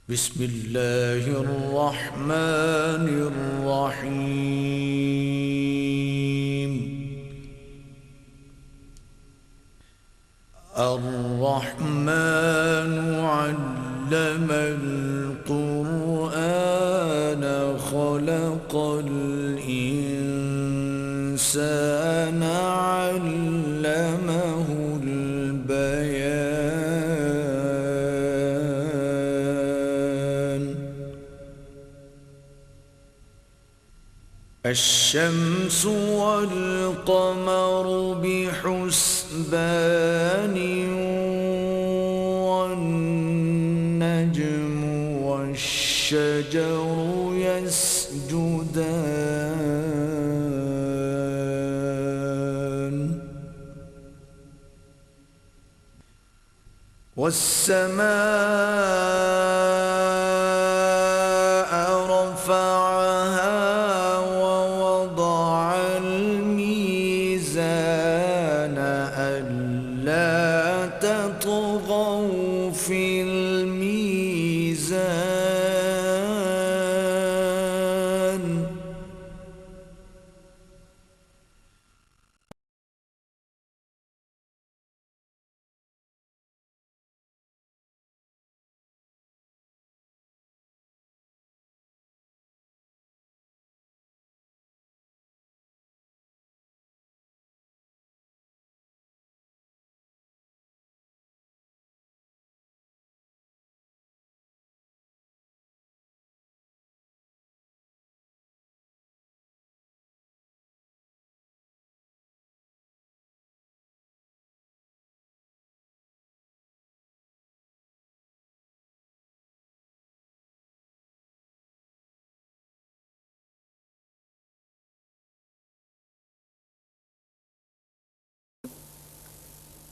بسم الله الرحمن الرحيم. الرحمن علم القرآن خلق الإنسان علمه البيان. الشمس والقمر بحسبان والنجم والشجر يسجدان والسماء رفعها ووضع الميزان ألا تطغوا في الميزان.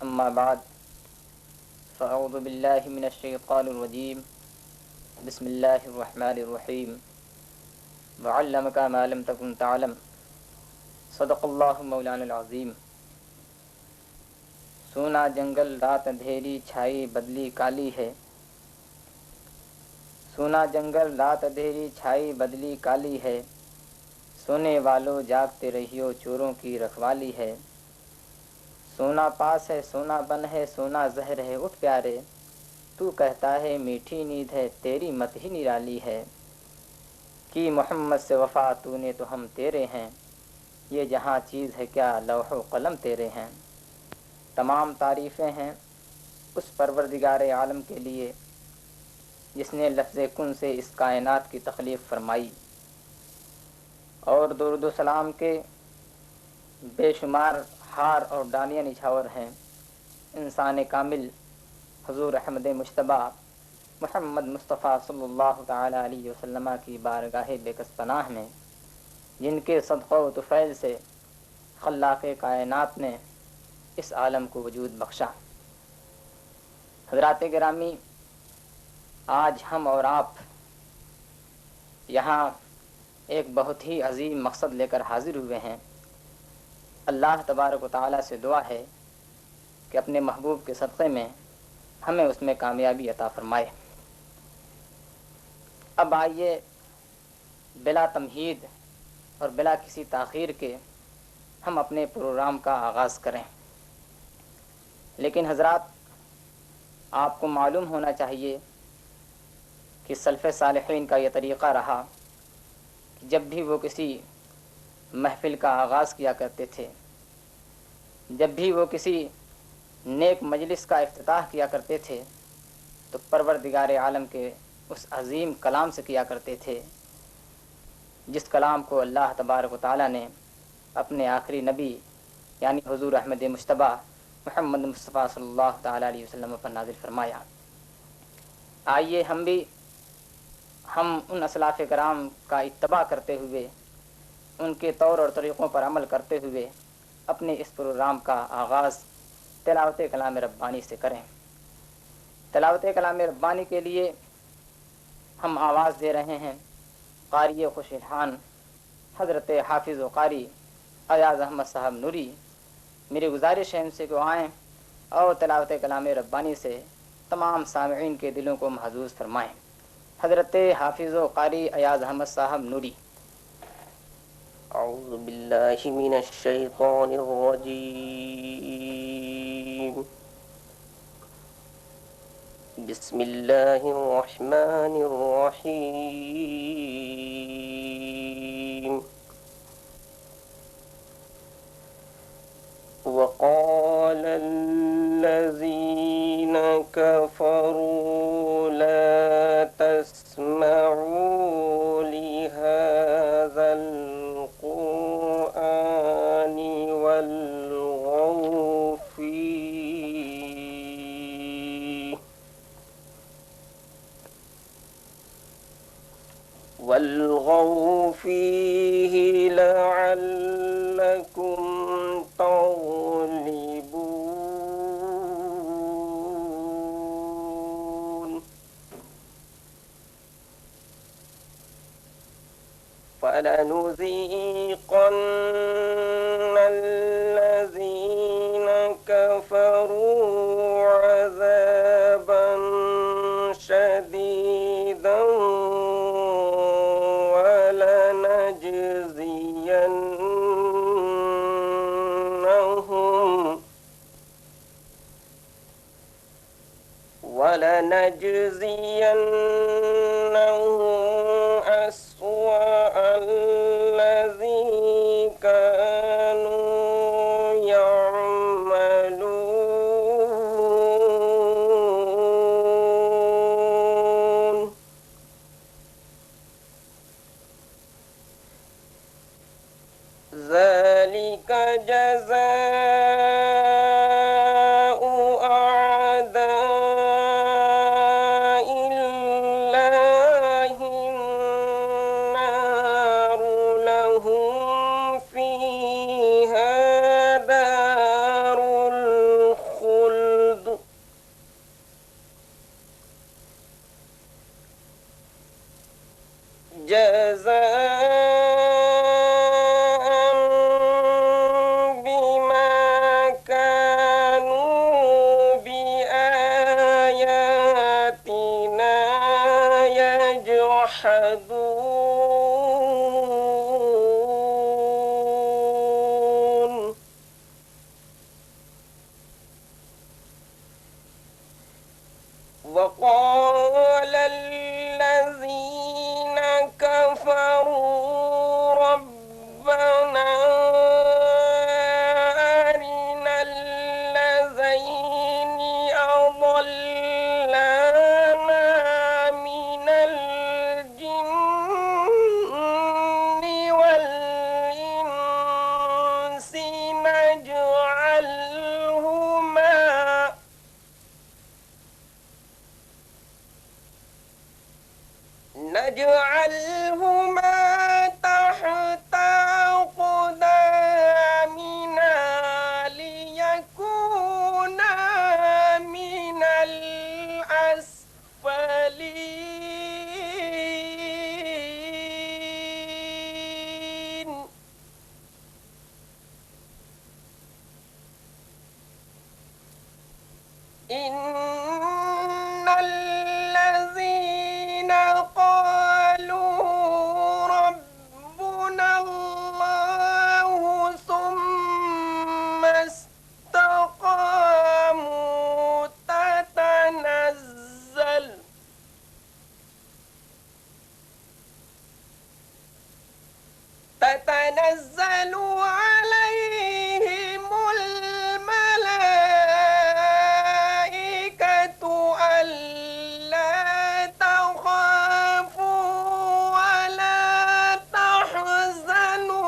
اما بعد فاعوذ باللہ من الشیطان الرجیم بسم اللہ الرحمن الرحیم وعلمک ما لم تکن تعلم صدق اللہ مولانا العظیم. سونا جنگل رات اندھیری چھائی بدلی کالی ہے، سونا جنگل رات اندھیری چھائی بدلی کالی ہے، سونے والوں جاگتے رہیو چوروں کی رکھوالی ہے. سونا پاس ہے سونا بن ہے سونا زہر ہے اٹھ پیارے، تو کہتا ہے میٹھی نیند ہے تیری مت ہی نرالی ہے. کی محمد سے وفا تو نے تو ہم تیرے ہیں، یہ جہاں چیز ہے کیا لوح و قلم تیرے ہیں. تمام تعریفیں ہیں اس پروردگار عالم کے لیے جس نے لفظ کن سے اس کائنات کی تخلیق فرمائی، اور درود و سلام کے بے شمار ہار اور ڈالیاں نچھاور ہیں انسان کامل حضور احمد مجتبیٰ محمد مصطفیٰ صلی اللہ تعالیٰ علیہ وسلم کی بارگاہ بے کس پناہ میں، جن کے صدقہ و طفیل سے خلاق کائنات نے اس عالم کو وجود بخشا. حضرات گرامی، آج ہم اور آپ یہاں ایک بہت ہی عظیم مقصد لے کر حاضر ہوئے ہیں. اللہ تبارک و تعالیٰ سے دعا ہے کہ اپنے محبوب کے صدقے میں ہمیں اس میں کامیابی عطا فرمائے. اب آئیے بلا تمہید اور بلا کسی تاخیر کے ہم اپنے پروگرام کا آغاز کریں. لیکن حضرات، آپ کو معلوم ہونا چاہیے کہ سلف صالحین کا یہ طریقہ رہا کہ جب بھی وہ کسی محفل کا آغاز کیا کرتے تھے، جب بھی وہ کسی نیک مجلس کا افتتاح کیا کرتے تھے، تو پروردگار عالم کے اس عظیم کلام سے کیا کرتے تھے جس کلام کو اللہ تبارک و تعالیٰ نے اپنے آخری نبی یعنی حضور احمد مجتبیٰ محمد مصطفیٰ صلی اللہ تعالیٰ علیہ وسلم پر نازل فرمایا. آئیے ہم ان اسلاف کرام کا اتباع کرتے ہوئے، ان کے طور اور طریقوں پر عمل کرتے ہوئے اپنے اس پروگرام کا آغاز تلاوت کلام ربانی سے کریں. تلاوت کلام ربانی کے لیے ہم آواز دے رہے ہیں قاری خوش الحان حضرت حافظ و قاری ایاز احمد صاحب نوری. میری گزارش ہے ان سے کہ آئیں اور تلاوت کلام ربانی سے تمام سامعین کے دلوں کو محظوظ فرمائیں. حضرت حافظ و قاری ایاز احمد صاحب نوری۔ اعوذ باللہ من الشیطان الرجیم، بسم اللہ الرحمن الرحیم۔ وقال الذين كفروا لا تسمعوا لهذا القرآن والغوا فيه لعلكم تغلبون۔ فلنذيقن الذين كفروا عذابا شديدا ولنجزينهم أسوأ الذي كانوا يعملون۔ ذلك جزاء أعداء الله النار لهم فيها دار الخلد يجحدون۔ وقال الذين كفروا ربنا أرنا الذين أضلانا من الجن والإنس نجعلهما تحت أقدامنا ليكونا من الأسفلين۔ إن الذين قالوا ربنا الله ثم استقاموا تتنزل عليهم الملائكة ألا تخافوا ولا تحزنوا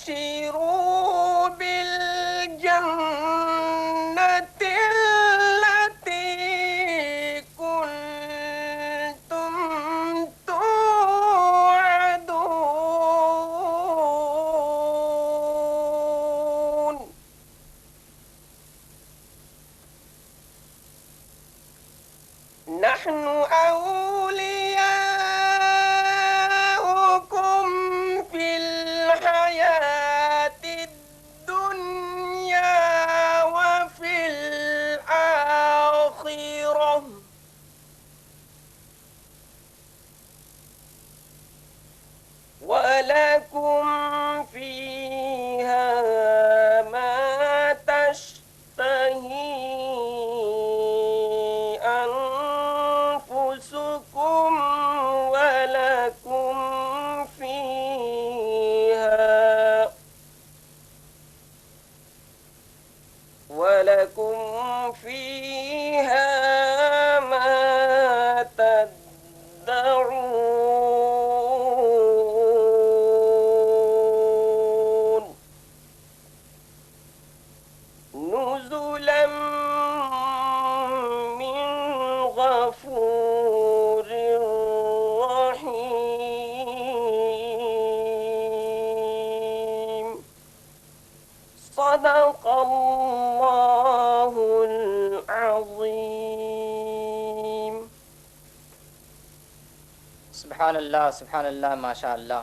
وأبشروا بالجنة التي كنتم توعدون۔ نحن أولياؤكم ولكم فيها ما تشتهي أنفسكم ولكم فيها ما تدعون نزلا من غفور رحيم صدق الله العظيم سبحان اللہ ماشاء اللہ۔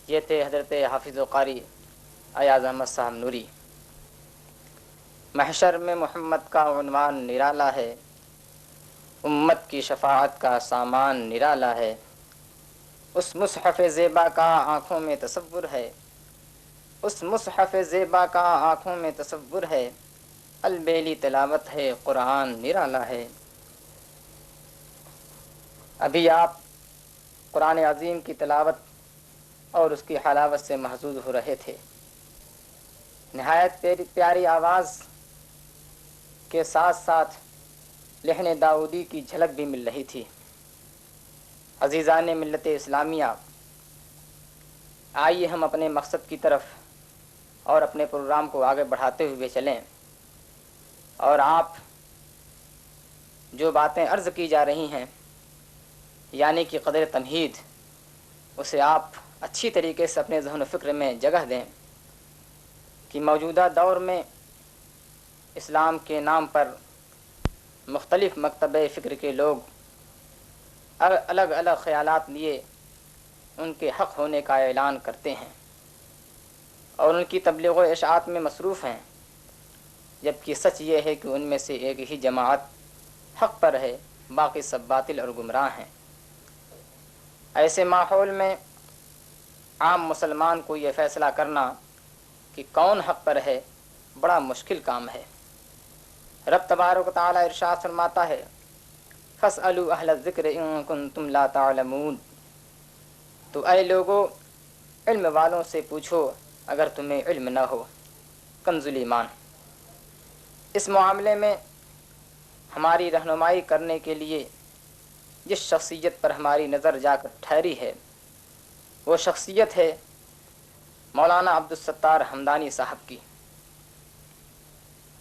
یہ تھے حضرت حافظ و قاری ایاز احمد صاحب نوری۔ محشر میں محمد کا عنوان نرالا ہے، امت کی شفاعت کا سامان نرالا ہے، اس مصحف زیبا کا آنکھوں میں تصور ہے، اس مصحف زیبا کا آنکھوں میں تصور ہے، البیلی تلاوت ہے قرآن نرالا ہے۔ ابھی آپ قرآن عظیم کی تلاوت اور اس کی حلاوت سے محظوظ ہو رہے تھے۔ نہایت پیاری آواز کے ساتھ ساتھ لحن داؤدی کی جھلک بھی مل رہی تھی۔ عزیزان ملت اسلامیہ، آئیے ہم اپنے مقصد کی طرف اور اپنے پروگرام کو آگے بڑھاتے ہوئے چلیں، اور آپ جو باتیں عرض کی جا رہی ہیں یعنی کہ قدر تمہید، اسے آپ اچھی طریقے سے اپنے ذہن و فکر میں جگہ دیں کہ موجودہ دور میں اسلام کے نام پر مختلف مکتبہ فکر کے لوگ الگ الگ خیالات لیے ان کے حق ہونے کا اعلان کرتے ہیں اور ان کی تبلیغ و اشاعت میں مصروف ہیں، جبکہ سچ یہ ہے کہ ان میں سے ایک ہی جماعت حق پر ہے، باقی سب باطل اور گمراہ ہیں۔ ایسے ماحول میں عام مسلمان کو یہ فیصلہ کرنا کہ کون حق پر ہے بڑا مشکل کام ہے۔ رب تبارک و تعالیٰ ارشاد فرماتا ہے فَاسْأَلُوا أَهْلَ الذِّكْرِ إِن كُنتُمْ لَا تَعْلَمُونَ، تو اے لوگو علم والوں سے پوچھو اگر تمہیں علم نہ ہو۔ کنز ایمان۔ اس معاملے میں ہماری رہنمائی کرنے کے لیے جس شخصیت پر ہماری نظر جا کر ٹھہری ہے وہ شخصیت ہے مولانا عبدالستار حمدانی صاحب کی۔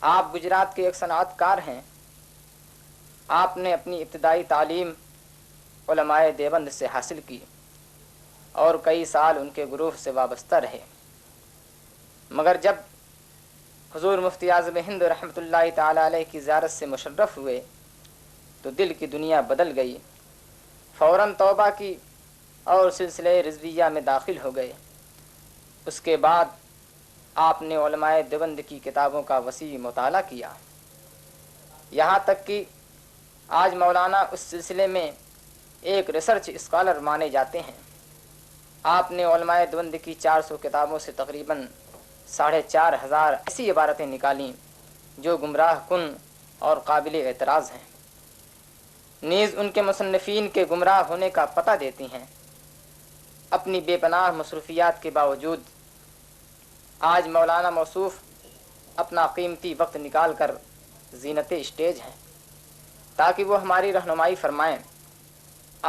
آپ گجرات کے ایک صنعت کار ہیں۔ آپ نے اپنی ابتدائی تعلیم علماء دیوبند سے حاصل کی اور کئی سال ان کے گروہ سے وابستہ رہے، مگر جب حضور مفتی اعظم ہند رحمۃ اللہ تعالی علیہ کی زیارت سے مشرف ہوئے تو دل کی دنیا بدل گئی، فوراً توبہ کی اور سلسلہ رضویہ میں داخل ہو گئے۔ اس کے بعد آپ نے علماء دیوبند کی کتابوں کا وسیع مطالعہ کیا، یہاں تک کہ آج مولانا اس سلسلے میں ایک ریسرچ اسکالر مانے جاتے ہیں۔ آپ نے علماء دیوبند کی 400 کتابوں سے تقریباً 4500 ایسی عبارتیں نکالیں جو گمراہ کن اور قابل اعتراض ہیں، نیز ان کے مصنفین کے گمراہ ہونے کا پتہ دیتی ہیں۔ اپنی بے پناہ مصروفیات کے باوجود آج مولانا موصوف اپنا قیمتی وقت نکال کر زینت اسٹیج ہیں تاکہ وہ ہماری رہنمائی فرمائیں۔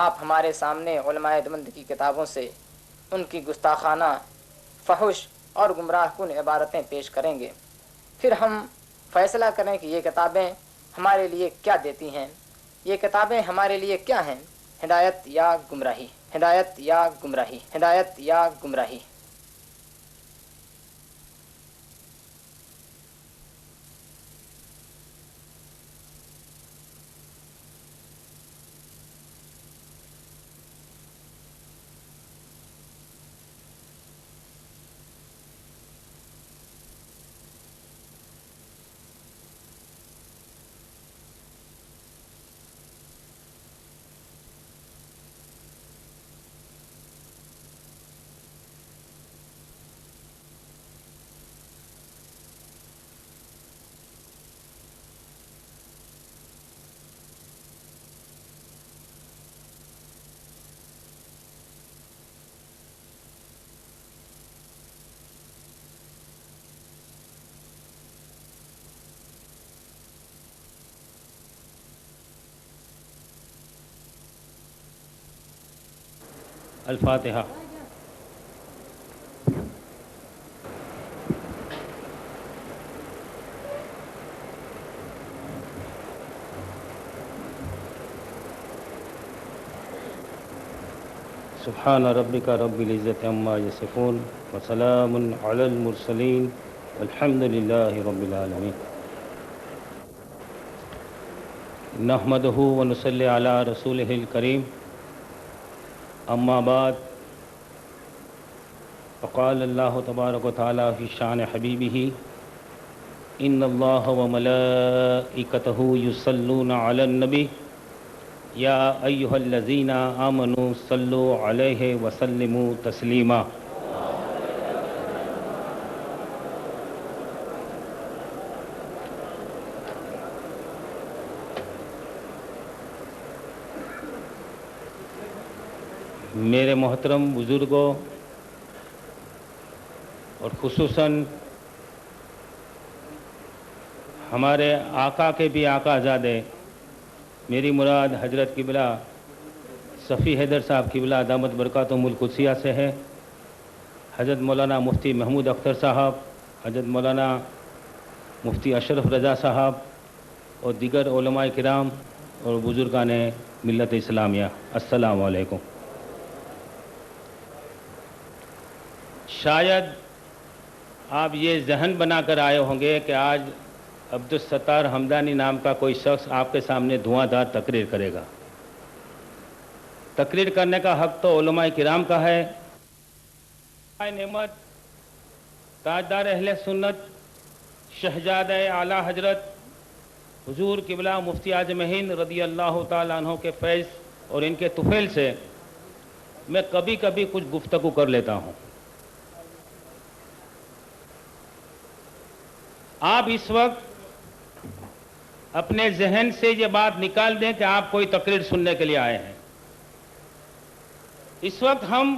آپ ہمارے سامنے علماء دیوبند کی کتابوں سے ان کی گستاخانہ، فحش اور گمراہ کن عبارتیں پیش کریں گے، پھر ہم فیصلہ کریں کہ یہ کتابیں ہمارے لیے کیا دیتی ہیں، یہ کتابیں ہمارے لیے کیا ہیں، ہدایت یا گمراہی، ہدایت یا گمراہی، ہدایت یا گمراہی۔ الفاتحہ۔ سبحان ربک رب العزت عما یصفون وسلام علی المرسلین والحمد للہ رب العالمین۔ نحمدہ ونصلی علی رسولہ الکریم، اما بعد، فقال اللہ تبارک و تعالی فی شان حبیبہ ان اللہ وملائکتہ یصلون علی النبی یا ایہا الذین آمنوا صلوا علیہ وسلموا تسلیما۔ میرے محترم بزرگوں اور خصوصاً ہمارے آقا کے بھی آقا زادے، میری مراد حضرت قبلہ صفی حیدر صاحب قبلہ دامت برکاتہم القدسیہ سے ہے، حضرت مولانا مفتی محمود اختر صاحب، حضرت مولانا مفتی اشرف رضا صاحب اور دیگر علماء کرام اور بزرگان ملت اسلامیہ، السلام علیکم۔ شاید آپ یہ ذہن بنا کر آئے ہوں گے کہ آج عبدالستار حمدانی نام کا کوئی شخص آپ کے سامنے دھواں دھار تقریر کرے گا۔ تقریر کرنے کا حق تو علماء کرام کا ہے۔ نعمت، تاجدار اہل سنت، شہزادہ اعلیٰ حضرت حضور قبلہ مفتی اعظم ہند رضی اللہ تعالیٰ عنہ کے فیض اور ان کے طفیل سے میں کبھی کبھی کچھ گفتگو کر لیتا ہوں۔ آپ اس وقت اپنے ذہن سے یہ بات نکال دیں کہ آپ کوئی تقریر سننے کے لیے آئے ہیں۔ اس وقت ہم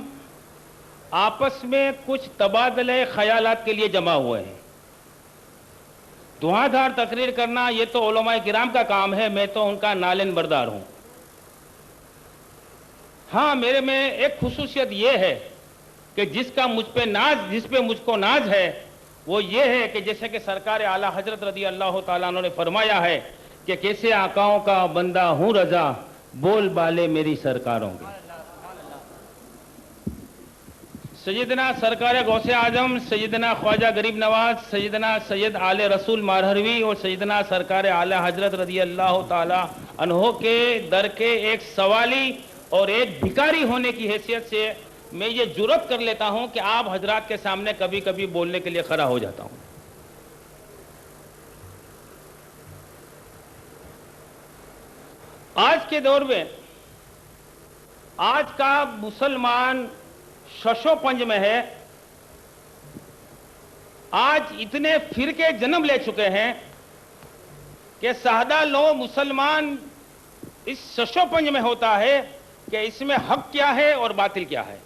آپس میں کچھ تبادلے خیالات کے لیے جمع ہوئے ہیں۔ دھواں دھار تقریر کرنا یہ تو علماء کرام کا کام ہے، میں تو ان کا نالن بردار ہوں۔ ہاں، میرے میں ایک خصوصیت یہ ہے کہ جس پہ مجھ کو ناز ہے وہ یہ ہے کہ جیسے کہ سرکار اعلیٰ حضرت رضی اللہ تعالیٰ عنہ نے فرمایا ہے کہ کیسے آقاؤں کا بندہ ہوں رضا، بول بالے میری سرکاروں کے۔ سیدنا سرکار غوث اعظم، سیدنا خواجہ غریب نواز، سیدنا سید آل رسول مارہروی اور سیدنا سرکار اعلیٰ حضرت رضی اللہ تعالیٰ عنہ کے در کے ایک سوالی اور ایک بھکاری ہونے کی حیثیت سے میں یہ جرأت کر لیتا ہوں کہ آپ حضرات کے سامنے کبھی کبھی بولنے کے لیے کھڑا ہو جاتا ہوں۔ آج کے دور میں آج کا مسلمان ششو پنج میں ہے۔ آج اتنے فرقے جنم لے چکے ہیں کہ سادہ لو مسلمان اس ششو پنج میں ہوتا ہے کہ اس میں حق کیا ہے اور باطل کیا ہے،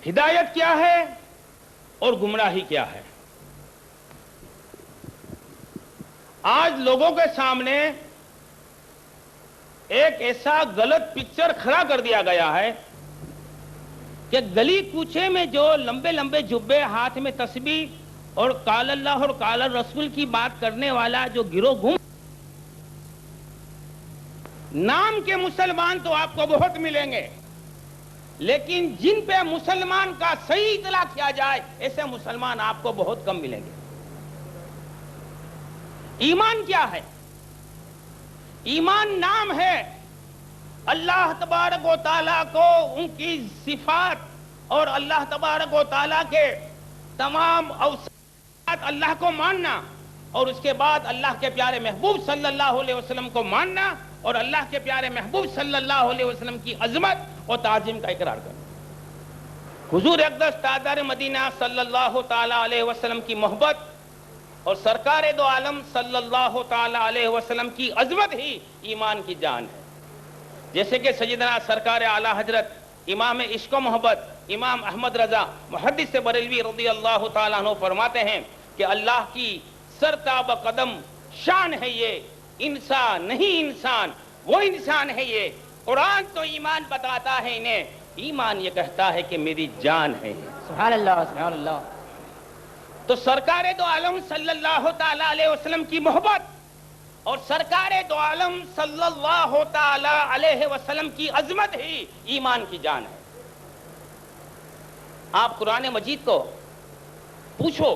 ہدایت کیا ہے اور گمراہی کیا ہے۔ آج لوگوں کے سامنے ایک ایسا غلط پکچر کھڑا کر دیا گیا ہے کہ گلی کوچے میں جو لمبے لمبے جبے، ہاتھ میں تسبیح اور قال اللہ اور قال الرسول کی بات کرنے والا جو گروہ گم، نام کے مسلمان تو آپ کو بہت ملیں گے، لیکن جن پہ مسلمان کا صحیح اطلاع کیا جائے ایسے مسلمان آپ کو بہت کم ملیں گے۔ ایمان کیا ہے؟ ایمان نام ہے اللہ تبارک و تعالیٰ کو ان کی صفات اور اللہ تبارک و تعالیٰ کے تمام اوصاف اللہ کو ماننا، اور اس کے بعد اللہ کے پیارے محبوب صلی اللہ علیہ وسلم کو ماننا اور اللہ کے پیارے محبوب صلی اللہ علیہ وسلم کی عظمت اور تعظیم کا اقرار کرنا۔ حضور اقدس تاجدار مدینہ صلی اللہ تعالی علیہ وسلم کی محبت اور سرکار دو عالم صلی اللہ تعالی علیہ وسلم کی عظمت ہی ایمان کی جان ہے۔ جیسے کہ سیدنا سرکار اعلیٰ حضرت امام عشق و محبت امام احمد رضا محدث بریلوی رضی اللہ تعالیٰ عنہ فرماتے ہیں کہ اللہ کی سرتاب قدم شان ہے یہ، انسان نہیں انسان، وہ انسان ہے یہ قرآن تو ایمان بتاتا ہے انہیں، ایمان یہ کہتا ہے کہ میری جان ہے۔ سبحان اللہ سبحان اللہ۔ تو سرکار دو عالم صلی اللہ تعالی علیہ وسلم کی محبت اور سرکار دو عالم صلی اللہ تعالی علیہ وسلم کی عظمت ہی ایمان کی جان ہے۔ آپ قرآن مجید کو پوچھو،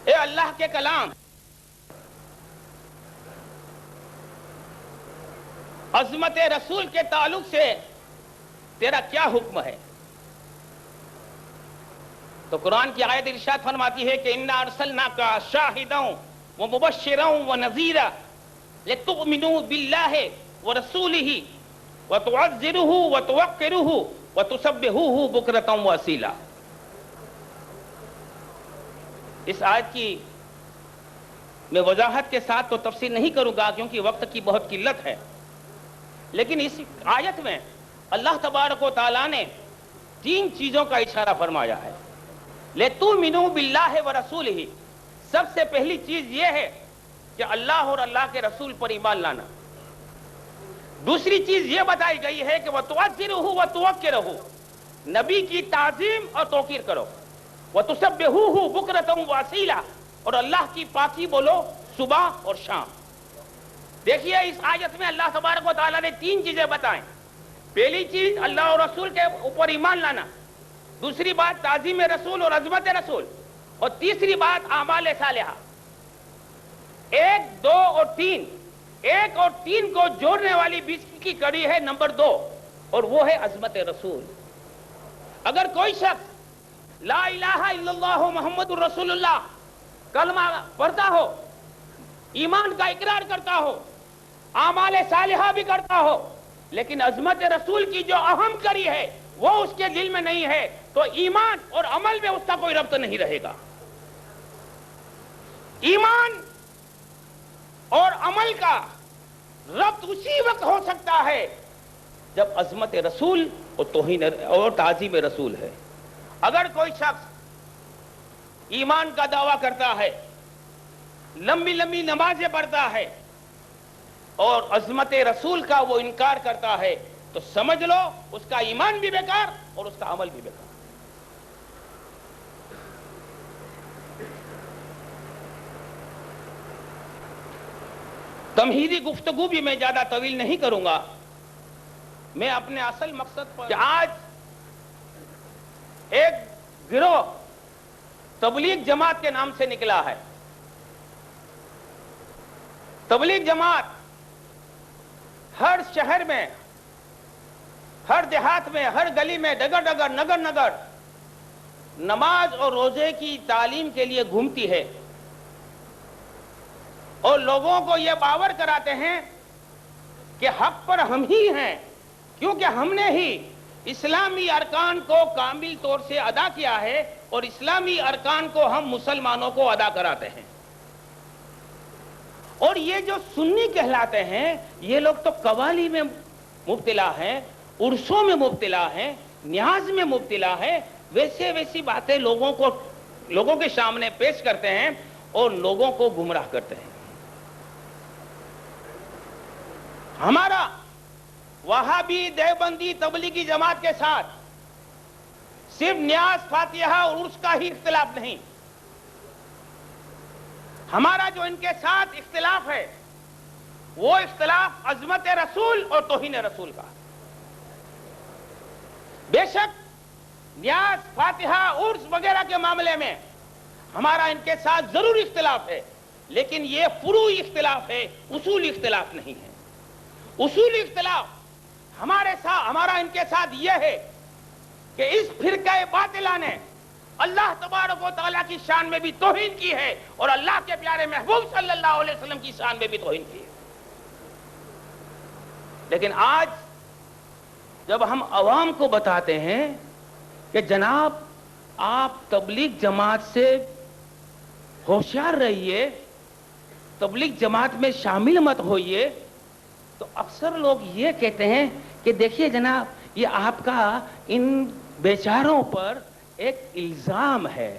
اے اللہ کے کلام، عظمت رسول کے تعلق سے تیرا کیا حکم ہے؟ تو قرآن کی آیت ارشاد فرماتی ہے کہ اِنَّا أَرْسَلْنَاكَ شَاهِدًا وَمُبَشِّرًا وَنَذِيرًا لِتُؤْمِنُوا بِاللَّهِ وَرَسُولِهِ وَتُعَزِّرُوهُ وَتُوَقِّرُوهُ وَتُسَبِّحُوهُ بُكْرَةً وَأَصِيلًا۔ اس آیت کی میں وضاحت کے ساتھ تو تفسیر نہیں کروں گا کیونکہ وقت کی بہت قلت ہے، لیکن اس آیت میں اللہ تبارک و تعالیٰ نے 3 چیزوں کا اشارہ فرمایا ہے۔ لِتُؤْمِنُوا بِاللَّهِ وَرَسُولِهِ، سب سے پہلی چیز یہ ہے کہ اللہ اور اللہ کے رسول پر ایمان لانا۔ دوسری چیز یہ بتائی گئی ہے کہ وَتُعَزِّرُوهُ وَتُوَقِّرُوهُ، نبی کی تعظیم اور توقیر کرو، وَتُسَبِّحُوهُ بُكْرَةً وَأَصِيلًا، اور اللہ کی پاکی بولو صبح اور شام۔ دیکھیے اس آیت میں اللہ تبارک و تعالیٰ نے 3 چیزیں بتائیں۔ پہلی چیز اللہ اور رسول کے اوپر ایمان لانا، دوسری بات تعظیم رسول اور عظمت رسول، اور تیسری بات اعمال صالحہ۔ 1، 2 اور 3، 1 اور 3 کو جوڑنے والی بیچ کی کڑی ہے نمبر 2، اور وہ ہے عظمت رسول۔ اگر کوئی شخص لا الہ الا اللہ محمد الرسول اللہ کلمہ پڑھتا ہو، ایمان کا اقرار کرتا ہو، اعمال صالحہ بھی کرتا ہو، لیکن عظمت رسول کی جو اہم کڑی ہے وہ اس کے دل میں نہیں ہے، تو ایمان اور عمل میں اس کا کوئی ربط نہیں رہے گا۔ ایمان اور عمل کا ربط اسی وقت ہو سکتا ہے جب عظمت رسول اور توہین اور تعظیم رسول ہے۔ اگر کوئی شخص ایمان کا دعویٰ کرتا ہے، لمبی لمبی نمازیں پڑھتا ہے، اور عظمت رسول کا وہ انکار کرتا ہے، تو سمجھ لو اس کا ایمان بھی بیکار اور اس کا عمل بھی بیکار۔ تمہیدی گفتگو بھی میں زیادہ طویل نہیں کروں گا، میں اپنے اصل مقصد پر کہ آج ایک گروہ تبلیغ جماعت کے نام سے نکلا ہے۔ تبلیغ جماعت ہر شہر میں، ہر دیہات میں، ہر گلی میں، ڈگر ڈگر، نگر نگر نماز اور روزے کی تعلیم کے لیے گھومتی ہے، اور لوگوں کو یہ باور کراتے ہیں کہ حق پر ہم ہی ہیں، کیونکہ ہم نے ہی اسلامی ارکان کو کامل طور سے ادا کیا ہے، اور اسلامی ارکان کو ہم مسلمانوں کو ادا کراتے ہیں۔ اور یہ جو سنی کہلاتے ہیں، یہ لوگ تو قوالی میں مبتلا ہیں، عرسوں میں مبتلا ہیں، نیاز میں مبتلا ہیں، ویسی باتیں لوگوں کے سامنے پیش کرتے ہیں اور لوگوں کو گمراہ کرتے ہیں۔ ہمارا وہابی دیوبندی تبلیغی جماعت کے ساتھ صرف نیاز، فاتحہ اور عرس کا ہی اختلاف نہیں، ہمارا جو ان کے ساتھ اختلاف ہے وہ اختلاف عظمت رسول اور توہین رسول کا۔ بے شک نیاز، فاتحہ، عرس وغیرہ کے معاملے میں ہمارا ان کے ساتھ ضرور اختلاف ہے، لیکن یہ فروعی اختلاف ہے، اصولی اختلاف نہیں ہے۔ اصولی اختلاف ہمارا ان کے ساتھ یہ ہے کہ اس فرقہ باطلہ نے اللہ تبارک و تعالیٰ کی شان میں بھی توہین کی ہے، اور اللہ کے پیارے محبوب صلی اللہ علیہ وسلم کی شان میں بھی توہین کی ہے۔ لیکن آج جب ہم عوام کو بتاتے ہیں کہ جناب آپ تبلیغ جماعت سے ہوشیار رہیے، تبلیغ جماعت میں شامل مت ہوئیے، تو اکثر لوگ یہ کہتے ہیں کہ دیکھیے جناب یہ آپ کا ان بیچاروں پر ایک الزام ہے،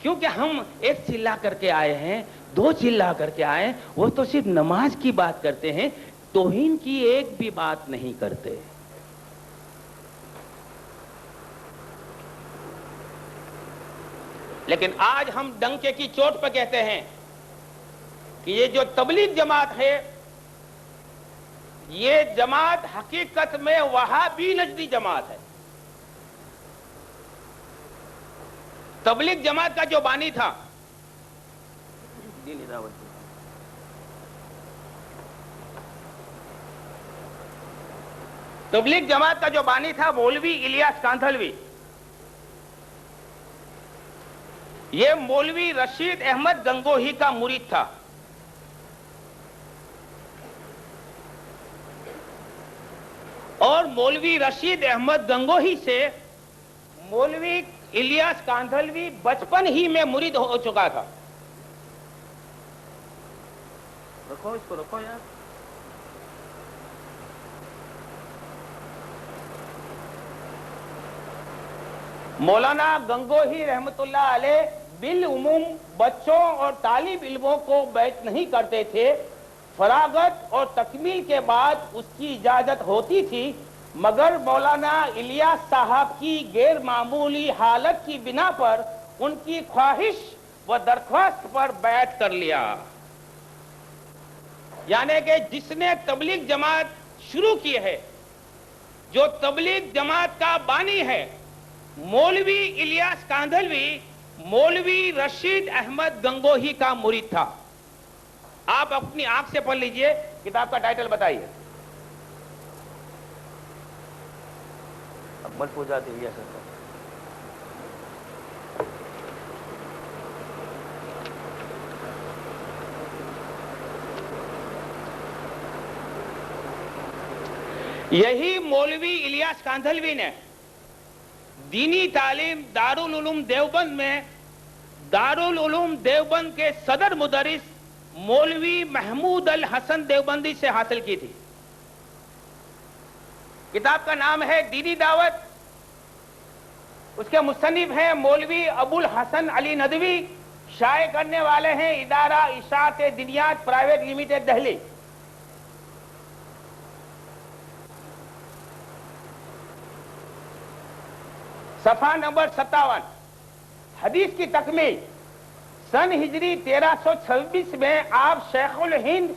کیونکہ ہم 1 چلا کر کے آئے ہیں، 2 چلا کر کے آئے ہیں، وہ تو صرف نماز کی بات کرتے ہیں، توہین کی ایک بھی بات نہیں کرتے. لیکن آج ہم ڈنکے کی چوٹ پہ کہتے ہیں کہ یہ جو تبلیغ جماعت ہے یہ جماعت حقیقت میں وہابی نجدی جماعت ہے. تبلیغ جماعت کا جو بانی تھا تبلیغ جماعت کا جو بانی تھا مولوی الیاس کاندھلوی، یہ مولوی رشید احمد گنگوہی کا مرید تھا. اور مولوی رشید احمد گنگوہی سے مولوی الیاس کاندھلوی بچپن ہی میں مرید ہو چکا تھا. رکھو اس کو، رکھو یار. مولانا گنگوہی رحمت اللہ علیہ بالعموم بچوں اور طالب علموں کو بیعت نہیں کرتے تھے. فراغت اور تکمیل کے بعد اس کی اجازت ہوتی تھی، مگر مولانا الیاس صاحب کی غیر معمولی حالت کی بنا پر ان کی خواہش و درخواست پر بیعت کر لیا. یعنی کہ جس نے تبلیغ جماعت شروع کی ہے، جو تبلیغ جماعت کا بانی ہے، مولوی الیاس کاندھلوی مولوی رشید احمد گنگوہی کا مرید تھا. آپ اپنی آنکھ سے پڑھ لیجئے، کتاب کا ٹائٹل بتائیے. اب ملفوظات الیاس کا. یہی مولوی الیاس کاندھلوی نے دینی تعلیم دارالعلوم دیوبند میں دارالعلوم دیوبند کے صدر مدرس مولوی محمود الحسن دیوبندی سے حاصل کی تھی. کتاب کا نام ہے دینی دعوت. اس کے مصنف ہیں مولوی ابو الحسن علی ندوی. شائع کرنے والے ہیں ادارہ اشاعت دینیات پرائیویٹ لمیٹڈ دہلی. صفحہ نمبر 57. حدیث کی تکمیل. سن ہجری 1326 میں آپ شیخ الہند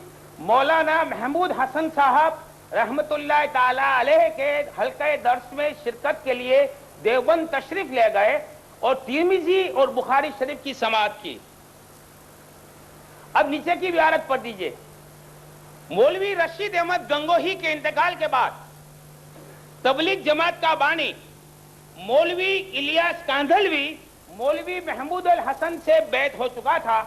مولانا محمود حسن صاحب رحمت اللہ تعالی علیہ کے حلقہ درس میں شرکت کے لیے دیوبند تشریف لے گئے اور ترمذی اور بخاری شریف کی سماعت کی. اب نیچے کی عبارت پڑھ دیجئے. مولوی رشید احمد گنگوہی کے انتقال کے بعد تبلیغ جماعت کا بانی مولوی الیاس کاندھلوی مولوی محمود الحسن سے بیعت ہو چکا تھا.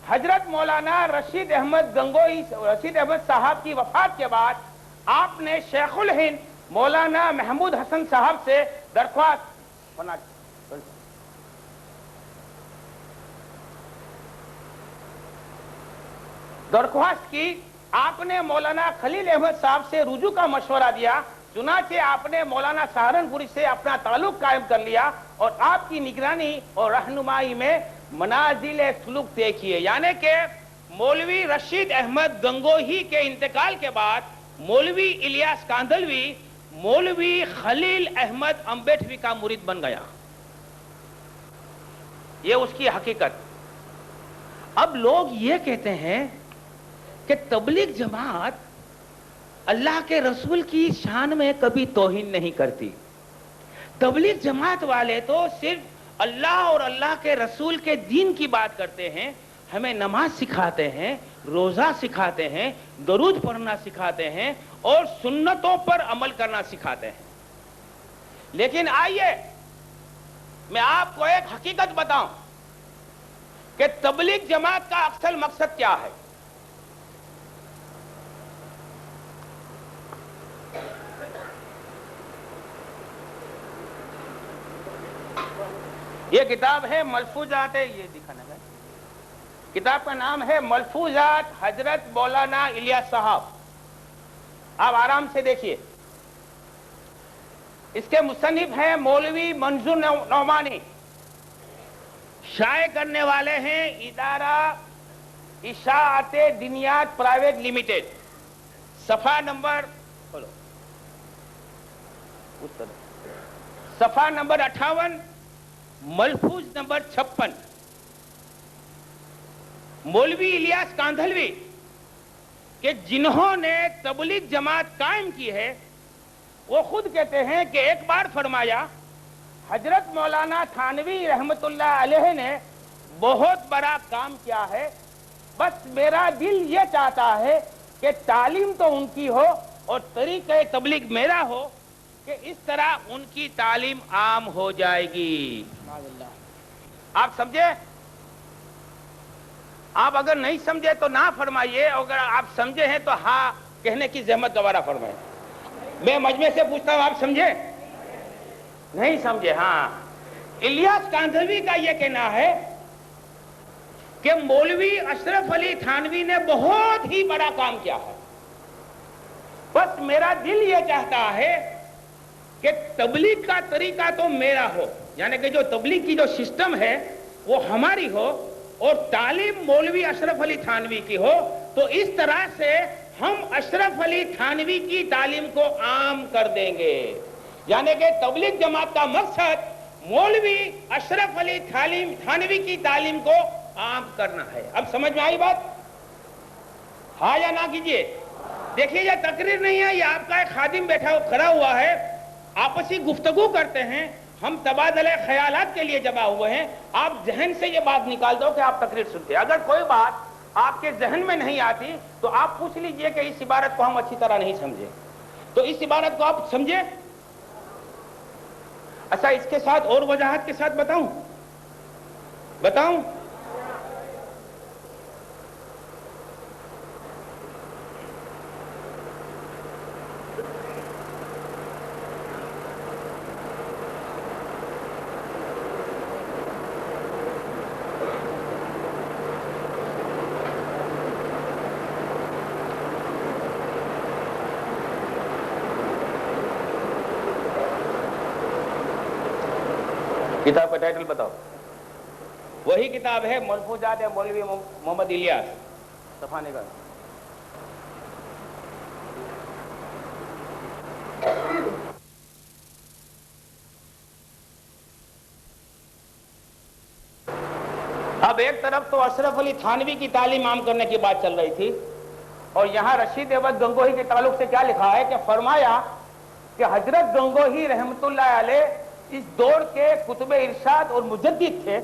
حضرت مولانا رشید احمد گنگوہی رشید احمد صاحب کی وفات کے بعد آپ نے شیخ الہند مولانا محمود حسن صاحب سے درخواست کی. آپ نے مولانا خلیل احمد صاحب سے رجوع کا مشورہ دیا. چنانچہ آپ نے مولانا سہارنپوری سے اپنا تعلق قائم کر لیا اور آپ کی نگرانی اور رہنمائی میں منازل سلوک طے کیے. یعنی کہ مولوی رشید احمد گنگوہی کے انتقال کے بعد مولوی الیاس کاندھلوی مولوی خلیل احمد امبیٹوی کا مرید بن گیا. یہ اس کی حقیقت. اب لوگ یہ کہتے ہیں کہ تبلیغ جماعت اللہ کے رسول کی شان میں کبھی توہین نہیں کرتی. تبلیغ جماعت والے تو صرف اللہ اور اللہ کے رسول کے دین کی بات کرتے ہیں. ہمیں نماز سکھاتے ہیں، روزہ سکھاتے ہیں، درود پڑھنا سکھاتے ہیں اور سنتوں پر عمل کرنا سکھاتے ہیں. لیکن آئیے میں آپ کو ایک حقیقت بتاؤں کہ تبلیغ جماعت کا اصل مقصد کیا ہے. یہ کتاب ہے ملفوظات، یہ دکھانا ہے، کتاب کا نام ہے ملفوظات حضرت مولانا الیاس صاحب. آپ آرام سے دیکھیے. اس کے مصنف ہیں مولوی منظور نعمانی. شائع کرنے والے ہیں ادارہ اشاعت دینیات پرائیویٹ لمیٹڈ. صفحہ نمبر کھولو اس طرح، صفحہ نمبر 58 ملفوظ نمبر 56. مولوی الیاس کاندھلوی کہ جنہوں نے تبلیغ جماعت قائم کی ہے، وہ خود کہتے ہیں کہ ایک بار فرمایا حضرت مولانا تھانوی رحمت اللہ علیہ نے بہت بڑا کام کیا ہے، بس میرا دل یہ چاہتا ہے کہ تعلیم تو ان کی ہو اور طریقہ تبلیغ میرا ہو کہ اس طرح ان کی تعلیم عام ہو جائے گی. آپ سمجھے؟ آپ اگر نہیں سمجھے تو نہ فرمائیے، اگر آپ سمجھے ہیں تو ہاں کہنے کی زحمت دوبارہ فرمائیں. میں مجمع سے پوچھتا ہوں، آپ سمجھے؟ نہیں سمجھے؟ ہاں. الیاس کاندھلوی کا یہ کہنا ہے کہ مولوی اشرف علی تھانوی نے بہت ہی بڑا کام کیا ہے، بس میرا دل یہ چاہتا ہے کہ تبلیغ کا طریقہ تو میرا ہو، یعنی کہ جو تبلیغ کی جو سسٹم ہے وہ ہماری ہو اور تعلیم مولوی اشرف علی تھانوی کی ہو، تو اس طرح سے ہم اشرف علی تھانوی کی تعلیم کو عام کر دیں گے. یعنی کہ تبلیغ جماعت کا مقصد مولوی اشرف علی تھانوی کی تعلیم کو عام کرنا ہے. اب سمجھ میں آئی بات؟ ہاں یا نہ کیجئے. دیکھیے یہ تقریر نہیں ہے، یہ آپ کا ایک خادم بیٹھا کھڑا ہوا ہے، آپسی گفتگو کرتے ہیں، ہم تبادلہ خیالات کے لیے جمع ہوئے ہیں. آپ ذہن سے یہ بات نکال دو کہ آپ تقریر سنتے ہیں. اگر کوئی بات آپ کے ذہن میں نہیں آتی تو آپ پوچھ لیجئے کہ اس عبارت کو ہم اچھی طرح نہیں سمجھے، تو اس عبارت کو آپ سمجھے. اچھا اس کے ساتھ اور وضاحت کے ساتھ بتاؤں؟ کتاب کا ٹائٹل بتاؤ. وہی کتاب ہے ملفوظات مولوی محمد الیاس. صفحہ نگاہ. اب ایک طرف تو اشرف علی تھانوی کی تعلیم عام کرنے کی بات چل رہی تھی، اور یہاں رشید احمد گنگوہی کے تعلق سے کیا لکھا ہے کہ فرمایا کہ حضرت گنگوہی رحمت اللہ علیہ اس دور کے کتب ارشاد اور مجدد تھے،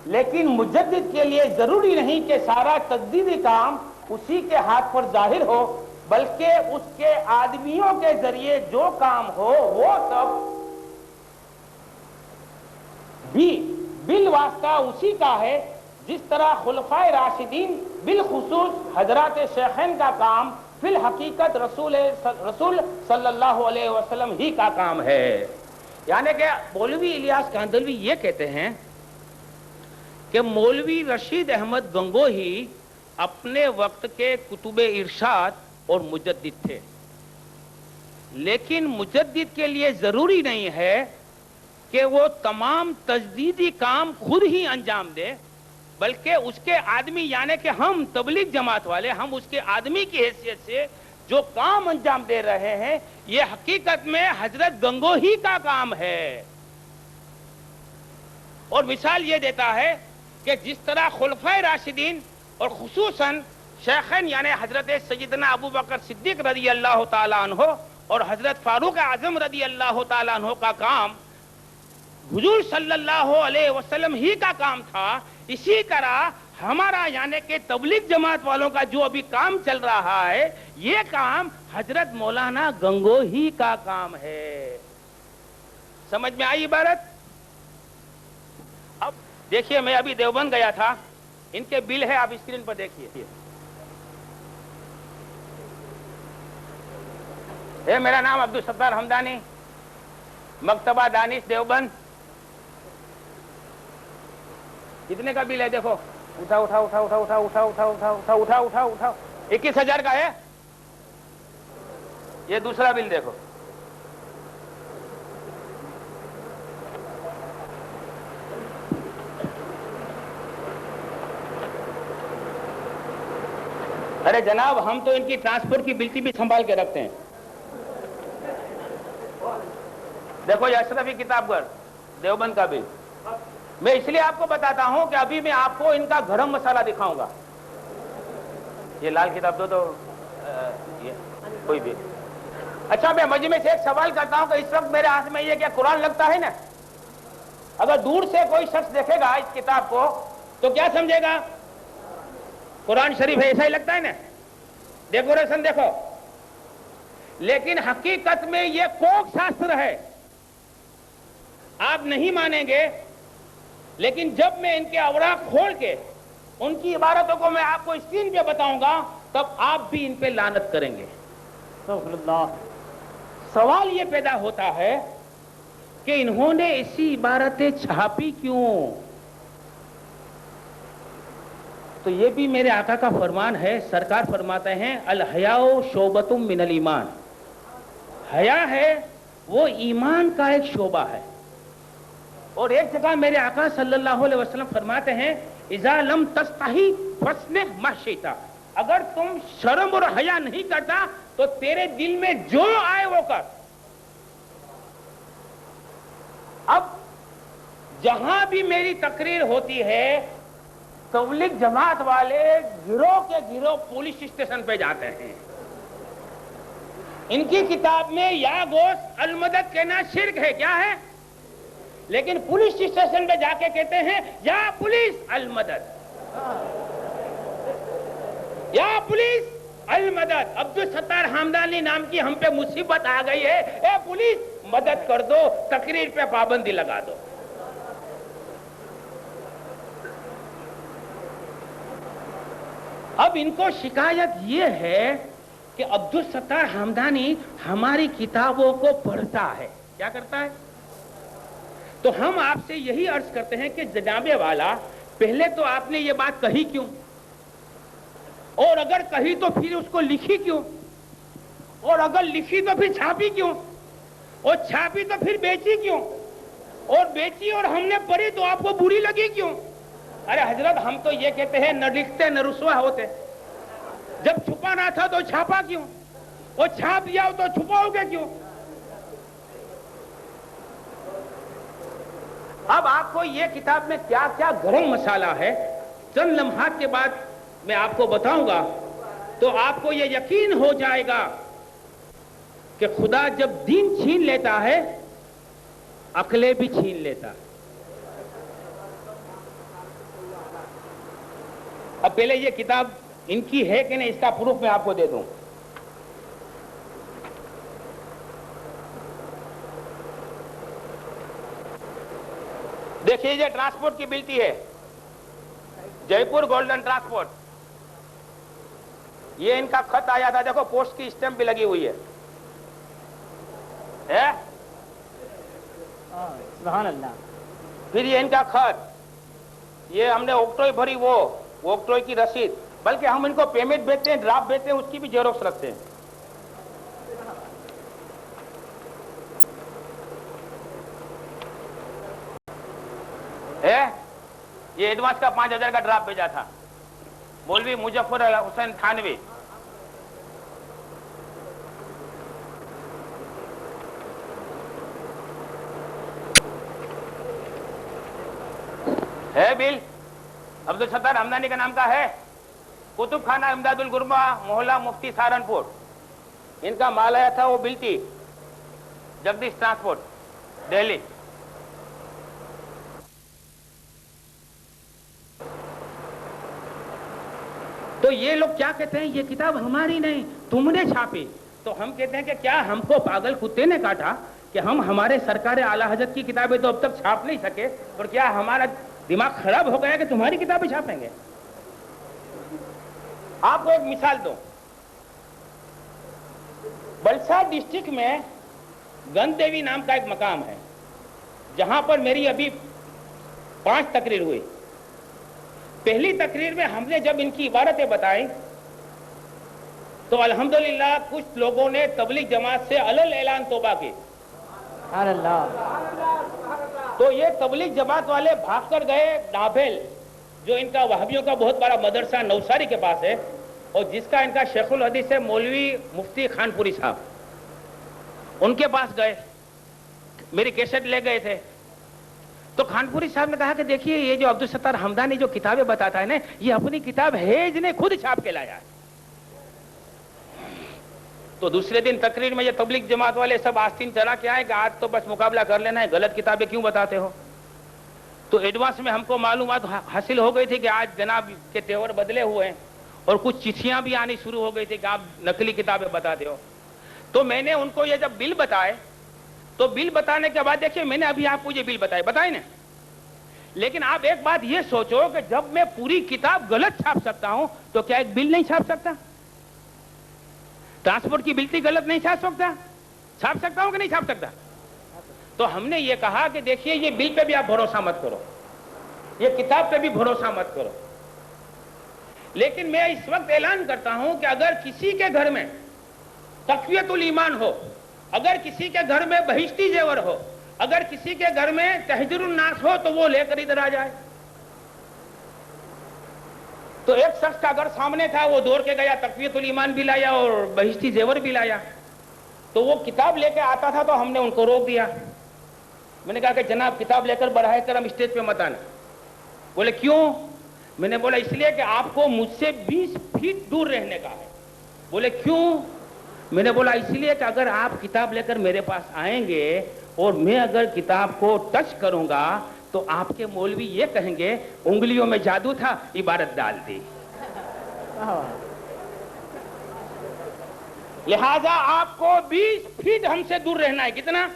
لیکن مجدد کے لیے ضروری نہیں کہ سارا تجدیدی کام اسی کے ہاتھ پر ظاہر ہو، بلکہ اس کے آدمیوں کے ذریعے جو کام ہو وہ سب بھی بالواسطہ اسی کا ہے. جس طرح خلفائے راشدین بالخصوص حضرات شیخین کا کام فی الحقیقت رسول صلی اللہ علیہ وسلم ہی کا کام ہے. یعنی کہ مولوی الیاس کاندھلوی یہ کہتے ہیں کہ مولوی رشید احمد گنگوہی اپنے وقت کے کتب ارشاد اور مجدد تھے، لیکن مجدد کے لیے ضروری نہیں ہے کہ وہ تمام تجدیدی کام خود ہی انجام دے، بلکہ اس کے آدمی یعنی کہ ہم تبلیغ جماعت والے، ہم اس کے آدمی کی حیثیت سے جو کام انجام دے رہے ہیں یہ حقیقت میں حضرت گنگوہی کا کام ہے. اور مثال یہ دیتا ہے کہ جس طرح خلفائے راشدین اور خصوصاً شیخین یعنی حضرت سیدنا ابو بکر صدیق رضی اللہ تعالیٰ عنہ اور حضرت فاروق اعظم رضی اللہ تعالیٰ عنہ کا کام حضور صلی اللہ علیہ وسلم ہی کا کام تھا، اسی طرح ہمارا یعنی کہ تبلیغ جماعت والوں کا جو ابھی کام چل رہا ہے یہ کام حضرت مولانا گنگوہی کا کام ہے. سمجھ میں آئی عبارت؟ اب دیکھیے میں ابھی دیوبند گیا تھا، ان کے بل ہے آپ اسکرین پر دیکھیے. میرا نام عبدالستار حمدانی، مکتبہ دانش دیوبند. کتنے کا بل ہے دیکھو، اٹھا 21,000 کا ہے. یہ دوسرا بل دیکھو، ارے جناب ہم تو ان کی ٹرانسپورٹ کی بلٹی بھی سنبھال کے رکھتے ہیں. دیکھو یہ اشرفی کتاب گھر دیوبند کا بل. میں اس لیے آپ کو بتاتا ہوں کہ ابھی میں آپ کو ان کا گرم مسالہ دکھاؤں گا. یہ لال کتاب دو تو یہ کوئی بھی. اچھا میں مجمع سے ایک سوال کرتا ہوں کہ اس وقت میرے ہاتھ میں یہ کیا قرآن لگتا ہے نا؟ اگر دور سے کوئی شخص دیکھے گا اس کتاب کو تو کیا سمجھے گا؟ قرآن شریف ہے، ایسا ہی لگتا ہے نا؟ ڈیکوریشن دیکھو. لیکن حقیقت میں یہ کوک شاستر ہے. آپ نہیں مانیں گے لیکن جب میں ان کے اوراق کھول کے ان کی عبارتوں کو میں آپ کو اسکرین پہ بتاؤں گا تب آپ بھی ان پہ لعنت کریں گے. سوال یہ پیدا ہوتا ہے کہ انہوں نے ایسی عبارتیں چھاپی کیوں؟ تو یہ بھی میرے آقا کا فرمان ہے. سرکار فرماتے ہیں الحیاء شعبۃ من الایمان. حیا ہے وہ ایمان کا ایک شعبہ ہے. اور ایک جگہ میرے آقا صلی اللہ علیہ وسلم فرماتے ہیں اذا لم تستحی فاصنع ما شئت. اگر تم شرم اور حیا نہیں کرتا تو تیرے دل میں جو آئے وہ کر. اب جہاں بھی میری تقریر ہوتی ہے تبلیغ جماعت والے گروہ کے گروہ پولیس اسٹیشن پہ جاتے ہیں. ان کی کتاب میں یا گوشت المدد کہنا شرک ہے. کیا ہے؟ لیکن پولیس اسٹیشن پہ جا کے کہتے ہیں یا پولیس المدد، یا پولیس المدد. عبدالستار حمدانی نام کی ہم پہ مصیبت آ گئی ہے، اے پولیس مدد کر دو، تقریر پہ پابندی لگا دو. اب ان کو شکایت یہ ہے کہ عبدالستار حمدانی ہماری کتابوں کو پڑھتا ہے. کیا کرتا ہے؟ تو ہم آپ سے یہی عرض کرتے ہیں کہ جناب والا پہلے تو آپ نے یہ بات کہی کیوں؟ اور اگر کہی تو پھر اس کو لکھی کیوں؟ اور اگر لکھی تو پھر چھاپی کیوں؟ اور چھاپی تو پھر بیچی کیوں؟ اور بیچی اور ہم نے پڑھی تو آپ کو بری لگی کیوں؟ ارے حضرت ہم تو یہ کہتے ہیں نہ لکھتے نہ رسوا ہوتے. جب چھپانا تھا تو چھاپا کیوں؟ اور چھاپ دیا ہو تو چھپاؤ گے کیوں؟ اب آپ کو یہ کتاب میں کیا کیا گرم مسالہ ہے چند لمحات کے بعد میں آپ کو بتاؤں گا تو آپ کو یہ یقین ہو جائے گا کہ خدا جب دین چھین لیتا ہے عقلیں بھی چھین لیتا. اب پہلے یہ کتاب ان کی ہے کہ نہیں اس کا پروف میں آپ کو دے دوں. دیکھیے یہ ٹرانسپورٹ کی بلٹی ہے، جے پور گولڈن ٹرانسپورٹ. یہ ان کا خط آیا تھا، دیکھو پوسٹ کی اسٹیمپ بھی لگی ہوئی ہے. سبحان اللہ. پھر یہ ان کا خط، یہ ہم نے اوکٹوئی بھری وہ اوکٹوئی کی رسید، بلکہ ہم ان کو پیمنٹ بھیجتے ہیں، ڈرافٹ بھیجتے ہیں، اس کی بھی جیروکس رکھتے ہیں. یہ ایڈوانس کا 5,000 کا ڈرافٹ بھیجا تھا مولوی مظفر حسین تھانوی. ہے بل عبدالستار حمدانی کا نام کا ہے. کتب خانہ امداد الغربا محلہ مفتی سہارنپور. ان کا مال آیا تھا وہ بلٹی جگدیش ٹرانسپورٹ دہلی. تو یہ لوگ کیا کہتے ہیں یہ کتاب ہماری نہیں تم نے چھاپی. تو ہم کہتے ہیں کہ کیا ہم کو پاگل کتے نے کاٹا کہ ہم ہمارے سرکار اعلی حضرت کی کتابیں تو اب تک چھاپ نہیں سکے، اور کیا ہمارا دماغ خراب ہو گیا کہ تمہاری کتابیں چھاپیں گے؟ آپ کو ایک مثال دو. بلسا ڈسٹرکٹ میں گند دیوی نام کا ایک مقام ہے جہاں پر میری ابھی 5 تقریر ہوئی. پہلی تقریر میں ہم نے جب ان کی عبارتیں بتائی تو الحمدللہ کچھ لوگوں نے تبلیغ جماعت سے علل اعلان توبہ کی. سبحان اللہ. تو یہ تبلیغ جماعت والے بھاگ کر گئے نابل جو ان کا وہابیوں کا بہت بڑا مدرسہ نوساری کے پاس ہے. اور جس کا ان کا شیخ الحدیث ہے مولوی مفتی خانپوری صاحب، ان کے پاس گئے، میری کیسٹ لے گئے تھے، تو خانپوری صاحب نے کہا کہ دیکھیے یہ جو عبدالستار حمدانی جو کتابیں بتاتا ہے نا، یہ اپنی کتاب ہے جنہیں خود چھاپ کے لایا ہے۔ تو دوسرے دن تقریر میں یہ تبلیغ جماعت والے سب آستین چلا کے آئے کہ آج تو بس مقابلہ کر لینا ہے، غلط کتابیں کیوں بتاتے ہو؟ تو ایڈوانس میں ہم کو معلومات حاصل ہو گئی تھی کہ آج جناب کے تیور بدلے ہوئے ہیں، اور کچھ چٹھیاں بھی آنی شروع ہو گئی تھی کہ آپ نقلی کتابیں بتاتے ہو۔ تو میں نے ان کو یہ جب بل بتائے، تو بل بتانے کے بعد دیکھیے میں نے ابھی آپ کو یہ بل بتائے نا، لیکن آپ ایک بات یہ سوچو کہ جب میں پوری کتاب غلط چھاپ سکتا ہوں تو کیا ایک بل نہیں چھاپ سکتا؟ ٹرانسپورٹ کی بل غلط نہیں چھاپ سکتا ہوں کہ نہیں چھاپ سکتا؟ تو ہم نے یہ کہا کہ دیکھیے یہ بل پہ بھی آپ بھروسہ مت کرو، یہ کتاب پہ بھی بھروسہ مت کرو، لیکن میں اس وقت اعلان کرتا ہوں کہ اگر کسی کے گھر میں تقویت الایمان ہو، اگر کسی کے گھر میں بہشتی زیور ہو، اگر کسی کے گھر میں تحذیر الناس ہو تو وہ لے کر ادھر آ جائے۔ تو ایک شخص کا گھر سامنے تھا، وہ دوڑ کے گیا، تقویت الایمان بھی لایا اور بہشتی زیور بھی لایا۔ تو وہ کتاب لے کے آتا تھا تو ہم نے ان کو روک دیا، میں نے کہا کہ جناب کتاب لے کر براہ کرم اسٹیج پہ مت آنا۔ بولے کیوں؟ میں نے بولا اس لیے کہ آپ کو مجھ سے 20 فیٹ دور رہنے کا ہے۔ بولے کیوں؟ میں نے بولا اس لیے کہ اگر آپ کتاب لے کر میرے پاس آئیں گے اور میں اگر کتاب کو ٹچ کروں گا تو آپ کے مولوی یہ کہیں گے انگلیوں میں جادو تھا، عبارت ڈال دی۔ لہذا آپ کو 20 فیٹ ہم سے دور رہنا ہے۔ کتنا؟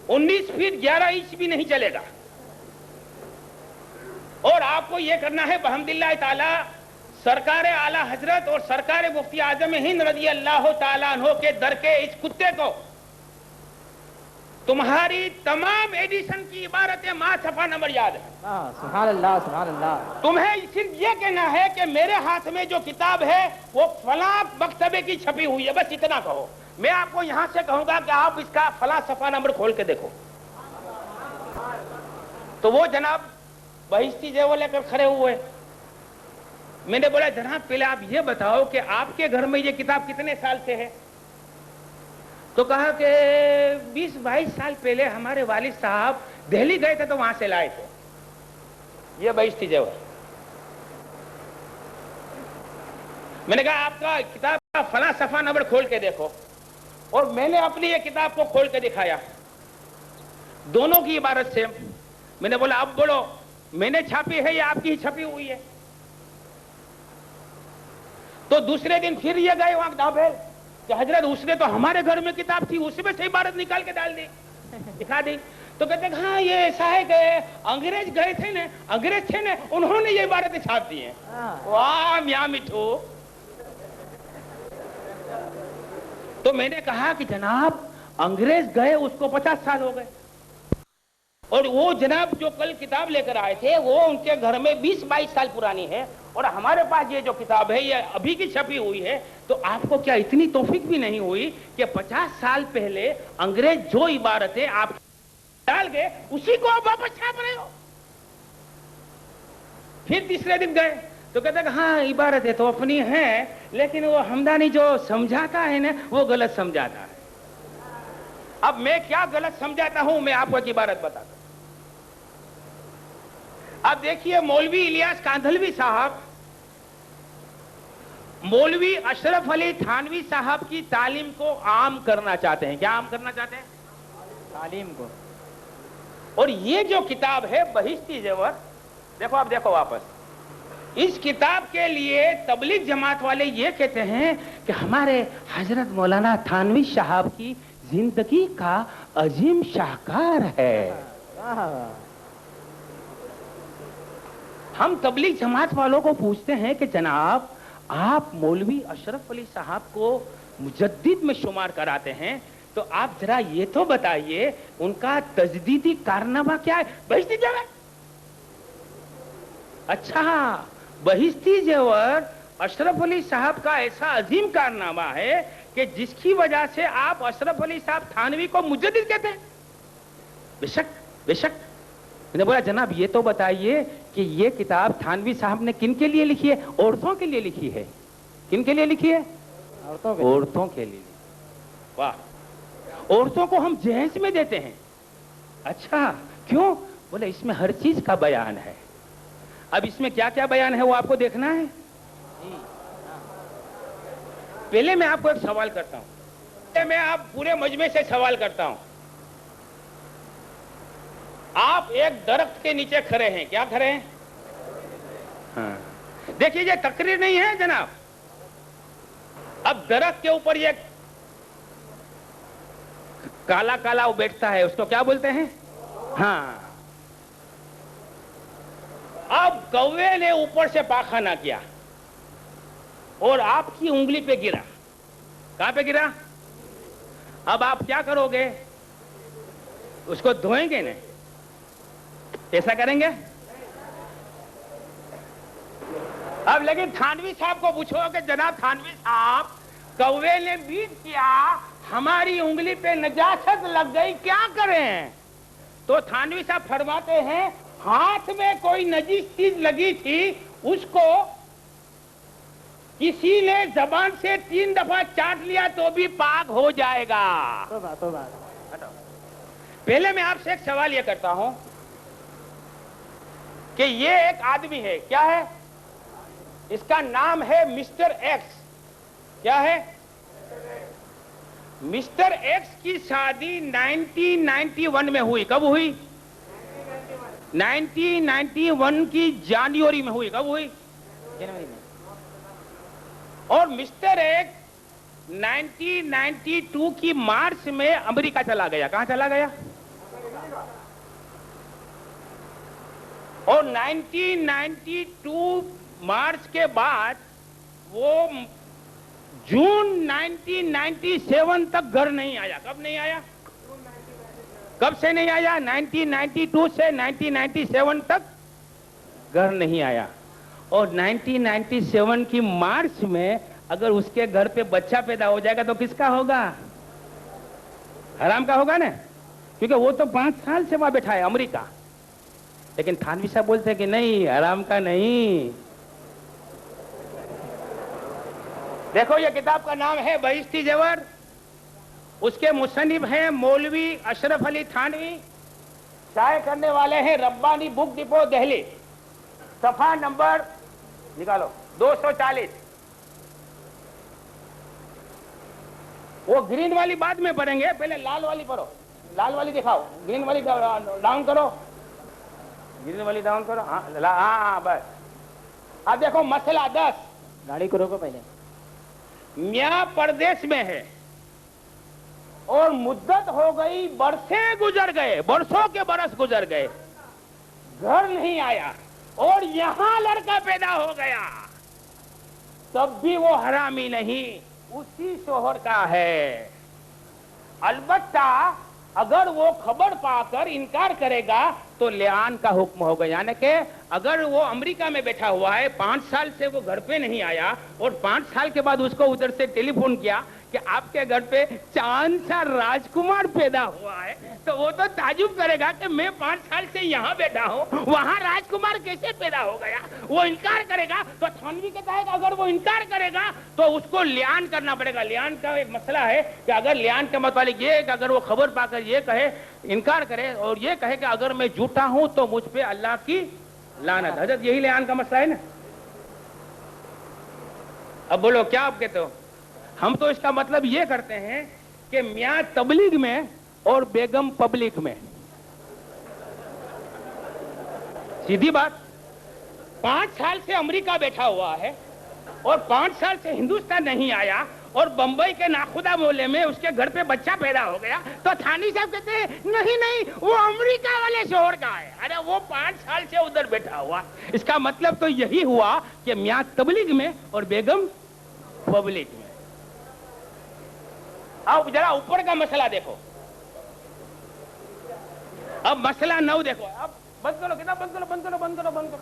19 فیٹ 11 انچ بھی نہیں چلے گا۔ اور آپ کو یہ کرنا ہے بحمداللہ تعالی سرکار اعلی حضرت اور سرکار مفتی اعظم ہند رضی اللہ تعالیٰ عنہ کے در کے اس کتے کو تمہاری تمام ایڈیشن کی عبارتیں ماں صفحہ نمبر یاد ہے۔ سبحان اللہ سبحان اللہ۔ تمہیں صرف یہ کہنا ہے کہ میرے ہاتھ میں جو کتاب ہے وہ فلاں مکتبے کی چھپی ہوئی ہے، بس اتنا کہو۔ میں آپ کو یہاں سے کہوں گا کہ آپ اس کا فلاں صفحہ نمبر کھول کے دیکھو۔ تو وہ جناب بہشتی زیور لے کر کھڑے ہوئے۔ میں نے بولا جناب پہلے آپ یہ بتاؤ کہ آپ کے گھر میں یہ کتاب کتنے سال سے ہے؟ تو کہا کہ 20-22 سال پہلے ہمارے والد صاحب دہلی گئے تھے تو وہاں سے لائے تھے یہ بہشتی زیور۔ میں نے کہا آپ کا کتاب کا فلاں صفحہ نمبر کھول کے دیکھو، اور میں نے اپنی یہ کتاب کو کھول کے دکھایا دونوں کی عبارت سے۔ میں نے بولا اب بولو میں نے چھاپی ہے یا آپ کی ہی چھپی ہوئی ہے؟ تو دوسرے دن پھر یہ گئے وہاں ڈابھیل کہ حضرت اس نے تو ہمارے گھر میں کتاب تھی، اس میں سے عبارت نکال کے ڈال دی، دکھا دی۔ تو کہتے ہیں ہاں یہ ایسا ہے کہ انگریز گئے تھے نا، انگریز تھے نا، انہوں نے یہ عبارتیں چھاپ دی ہیں۔ واہ میاں مٹھو۔ تو میں نے کہا کہ جناب انگریز گئے اس کو 50 سال ہو گئے، اور وہ جناب جو کل کتاب لے کر آئے تھے وہ ان کے گھر میں 20-22 سال پرانی ہے، اور ہمارے پاس یہ جو کتاب ہے یہ ابھی کی چھپی ہوئی ہے۔ تو آپ کو کیا اتنی توفیق بھی نہیں ہوئی کہ 50 سال پہلے انگریز جو عبارتیں آپ ڈال گئے اسی کو آپ واپس چھاپ رہے ہو؟ پھر تیسرے دن گئے تو کہتے ہیں کہ ہاں عبارتیں تو اپنی ہیں، لیکن وہ حمدانی جو سمجھاتا ہے نا وہ غلط سمجھاتا ہے۔ اب میں کیا غلط سمجھاتا ہوں میں آپ کو ایک عبارت بتاتا ہوں۔ اب دیکھیے مولوی الیاس کاندھلوی صاحب مولوی اشرف علی تھانوی صاحب کی تعلیم کو عام کرنا چاہتے ہیں۔ کیا عام کرنا چاہتے ہیں؟ تعلیم کو۔ اور یہ جو کتاب ہے بہشتی زیور، دیکھو آپ دیکھو واپس، اس کتاب کے لیے تبلیغ جماعت والے یہ کہتے ہیں کہ ہمارے حضرت مولانا تھانوی صاحب کی زندگی کا عظیم شاہکار ہے۔ ہم تبلیغ جماعت والوں کو پوچھتے ہیں کہ جناب آپ مولوی اشرف علی صاحب کو مجدد میں شمار کراتے ہیں، تو آپ ذرا یہ تو بتائیے ان کا تجدیدی کارنامہ کیا ہے؟ بہشتی زیور۔ اچھا بہشتی زیور اشرف علی صاحب کا ایسا عظیم کارنامہ ہے کہ جس کی وجہ سے آپ اشرف علی صاحب تھانوی کو مجدد کہتے ہیں؟ بے شک بے شک۔ میں نے بولا جناب یہ تو بتائیے کہ یہ کتاب تھانوی صاحب نے کن کے لیے لکھی ہے؟ عورتوں کے لیے لکھی ہے۔ کن کے لیے لکھی ہے؟ عورتوں کے لیے. واہ, عورتوں کو ہم جہیز میں دیتے ہیں. اچھا کیوں؟ بولے اس میں ہر چیز کا بیان ہے. اب اس میں کیا کیا بیان ہے وہ آپ کو دیکھنا ہے. پہلے میں آپ کو ایک سوال کرتا ہوں, میں آپ پورے مجمع سے سوال کرتا ہوں. آپ ایک درخت کے نیچے کھڑے ہیں. کیا کھڑے ہیں؟ ہاں دیکھیے, یہ تقریر نہیں ہے جناب. اب درخت کے اوپر یہ کالا کالا وہ بیٹھتا ہے, اس کو کیا بولتے ہیں؟ ہاں. اب کوے نے اوپر سے پاخانہ کیا اور آپ کی انگلی پہ گرا. کہاں پہ گرا؟ اب آپ کیا کرو گے؟ اس کو دھوئیں گے نا, ایسا کریں گے؟ اب لیکن تھانوی صاحب کو پوچھو کہ جناب تھانوی صاحب, کوے نے بیٹ کیا, ہماری انگلی پہ نجاست لگ گئی, کیا کریں؟ تو تھانوی صاحب فرماتے ہیں ہاتھ میں کوئی نجیس چیز لگی تھی, اس کو کسی نے زبان سے 3 دفعہ چاٹ لیا تو بھی پاک ہو جائے گا. پہلے میں آپ سے ایک سوال یہ کرتا ہوں کہ یہ ایک آدمی ہے, کیا ہے؟ اس کا نام ہے مسٹر ایکس. کیا ہے؟ مسٹر ایکس کی شادی 1991 میں ہوئی. کب ہوئی؟ 1991 کی جنوری میں ہوئی. کب ہوئی؟ جنوری میں. اور مسٹر ایکس 1992 کی مارچ میں امریکہ چلا گیا. کہاں چلا گیا؟ اور 1992 مارچ کے بعد وہ جون 1997 تک گھر نہیں آیا. کب نہیں آیا؟ کب سے نہیں آیا؟ 1992 سے 1997 تک گھر نہیں آیا. اور 1997 کی مارچ میں اگر اس کے گھر پہ بچہ پیدا ہو جائے گا تو کس کا ہوگا؟ حرام کا ہوگا نا, کیونکہ وہ تو 5 سال سے وہاں بیٹھا ہے امریکہ. لیکن تھانوی صاحب بولتے ہیں کہ نہیں, حرام کا نہیں. دیکھو یہ کتاب کا نام ہے بہشتی زیور, اس کے مصنف ہیں مولوی اشرف علی تھانوی, شائع کرنے والے ہیں ربانی بک ڈپو دہلی. صفحہ نمبر نکالو 240. وہ گرین والی بعد میں پڑھیں گے, پہلے لال والی پڑھو. لال والی دکھاؤ, گرین والی ڈاؤن کرو, گرین والی ڈاؤن کرو. ہاں بس. اب دیکھو مسئلہ 10. گاڑی کو روکو پہلے. میاں پردیش میں ہے اور مدت ہو گئی, برسیں گزر گئے, برسوں کے برس گزر گئے, گھر نہیں آیا, اور یہاں لڑکا پیدا ہو گیا, تب بھی وہ حرامی نہیں, اسی شوہر کا ہے. البتہ اگر وہ خبر پا کر انکار کرے گا تو لعان کا حکم ہوگا. یعنی کہ اگر وہ امریکہ میں بیٹھا ہوا ہے, 5 سال سے وہ گھر پہ نہیں آیا, اور 5 سال کے بعد اس کو ادھر سے ٹیلی فون کیا کہ آپ کے گھر پہ چاند سا راجکمار پیدا ہوا ہے, تو وہ تو تعجب کرے گا کہ میں 5 سال سے یہاں بیٹھا ہوں, وہاں راجکمار کیسے پیدا ہو گیا. وہ انکار کرے گا. تو تھانوی کہتا ہے کہ اگر وہ انکار کرے گا تو اس کو لعان کرنا پڑے گا. لعان کا ایک مسئلہ ہے کہ اگر لعان کے متعلق یہ کہ اگر وہ خبر پا کر یہ کہے, انکار کرے اور یہ کہے کہ اگر میں جھوٹا ہوں تو مجھ پہ اللہ کی لعنت. حضرت یہی لعان کا مسئلہ ہے نا. اب بولو کیا آپ کہتے ہو؟ ہم تو اس کا مطلب یہ کرتے ہیں کہ میاں تبلیغ میں اور بیگم پبلک میں. سیدھی بات, 5 سال سے امریکہ بیٹھا ہوا ہے اور 5 سال سے ہندوستان نہیں آیا, اور بمبئی کے ناخدا محلے میں اس کے گھر پہ بچہ پیدا ہو گیا, تو تھانی صاحب کہتے ہیں نہیں وہ امریکہ والے شوہر کا ہے. ارے وہ 5 سال سے ادھر بیٹھا ہوا. اس کا مطلب تو یہی ہوا کہ میاں تبلیغ میں اور بیگم پبلک میں. اب ذرا اوپر کا مسئلہ دیکھو. اب مسئلہ 9 دیکھو. اب بند کرو کتاب, بند کرو.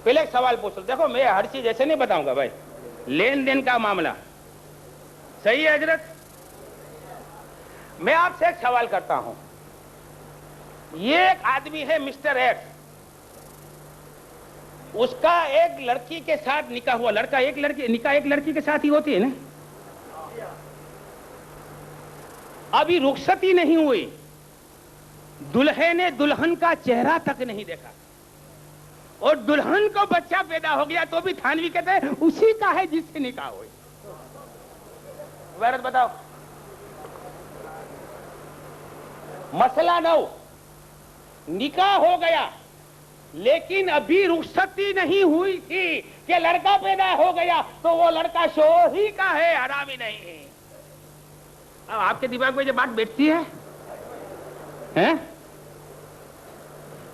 پہلے ایک سوال پوچھ لو. دیکھو میں ہر چیز ایسے نہیں بتاؤں گا بھائی, لین دین کا معاملہ صحیح ہے حضرت. میں آپ سے ایک سوال کرتا ہوں. یہ ایک آدمی ہے مسٹر ایکس, اس کا ایک لڑکی کے ساتھ نکاح ہوا، نکاح ایک لڑکی کے ساتھ ہی ہوتی ہے نا. ابھی رخصتی نہیں ہوئی، دلہے نے دلہن کا چہرہ تک نہیں دیکھا، اور دلہن کو بچہ پیدا ہو گیا تو بھی تھانوی کہتے ہیں اسی کا ہے جس سے نکاح ہوئی. غیرت بتاؤ. مسئلہ نو، نکاح ہو گیا لیکن ابھی رخصتی نہیں ہوئی تھی کہ لڑکا پیدا ہو گیا تو وہ لڑکا شوہر ہی کا ہے، حرامی نہیں. اب آپ کے دماغ میں یہ بات بیٹھتی ہے؟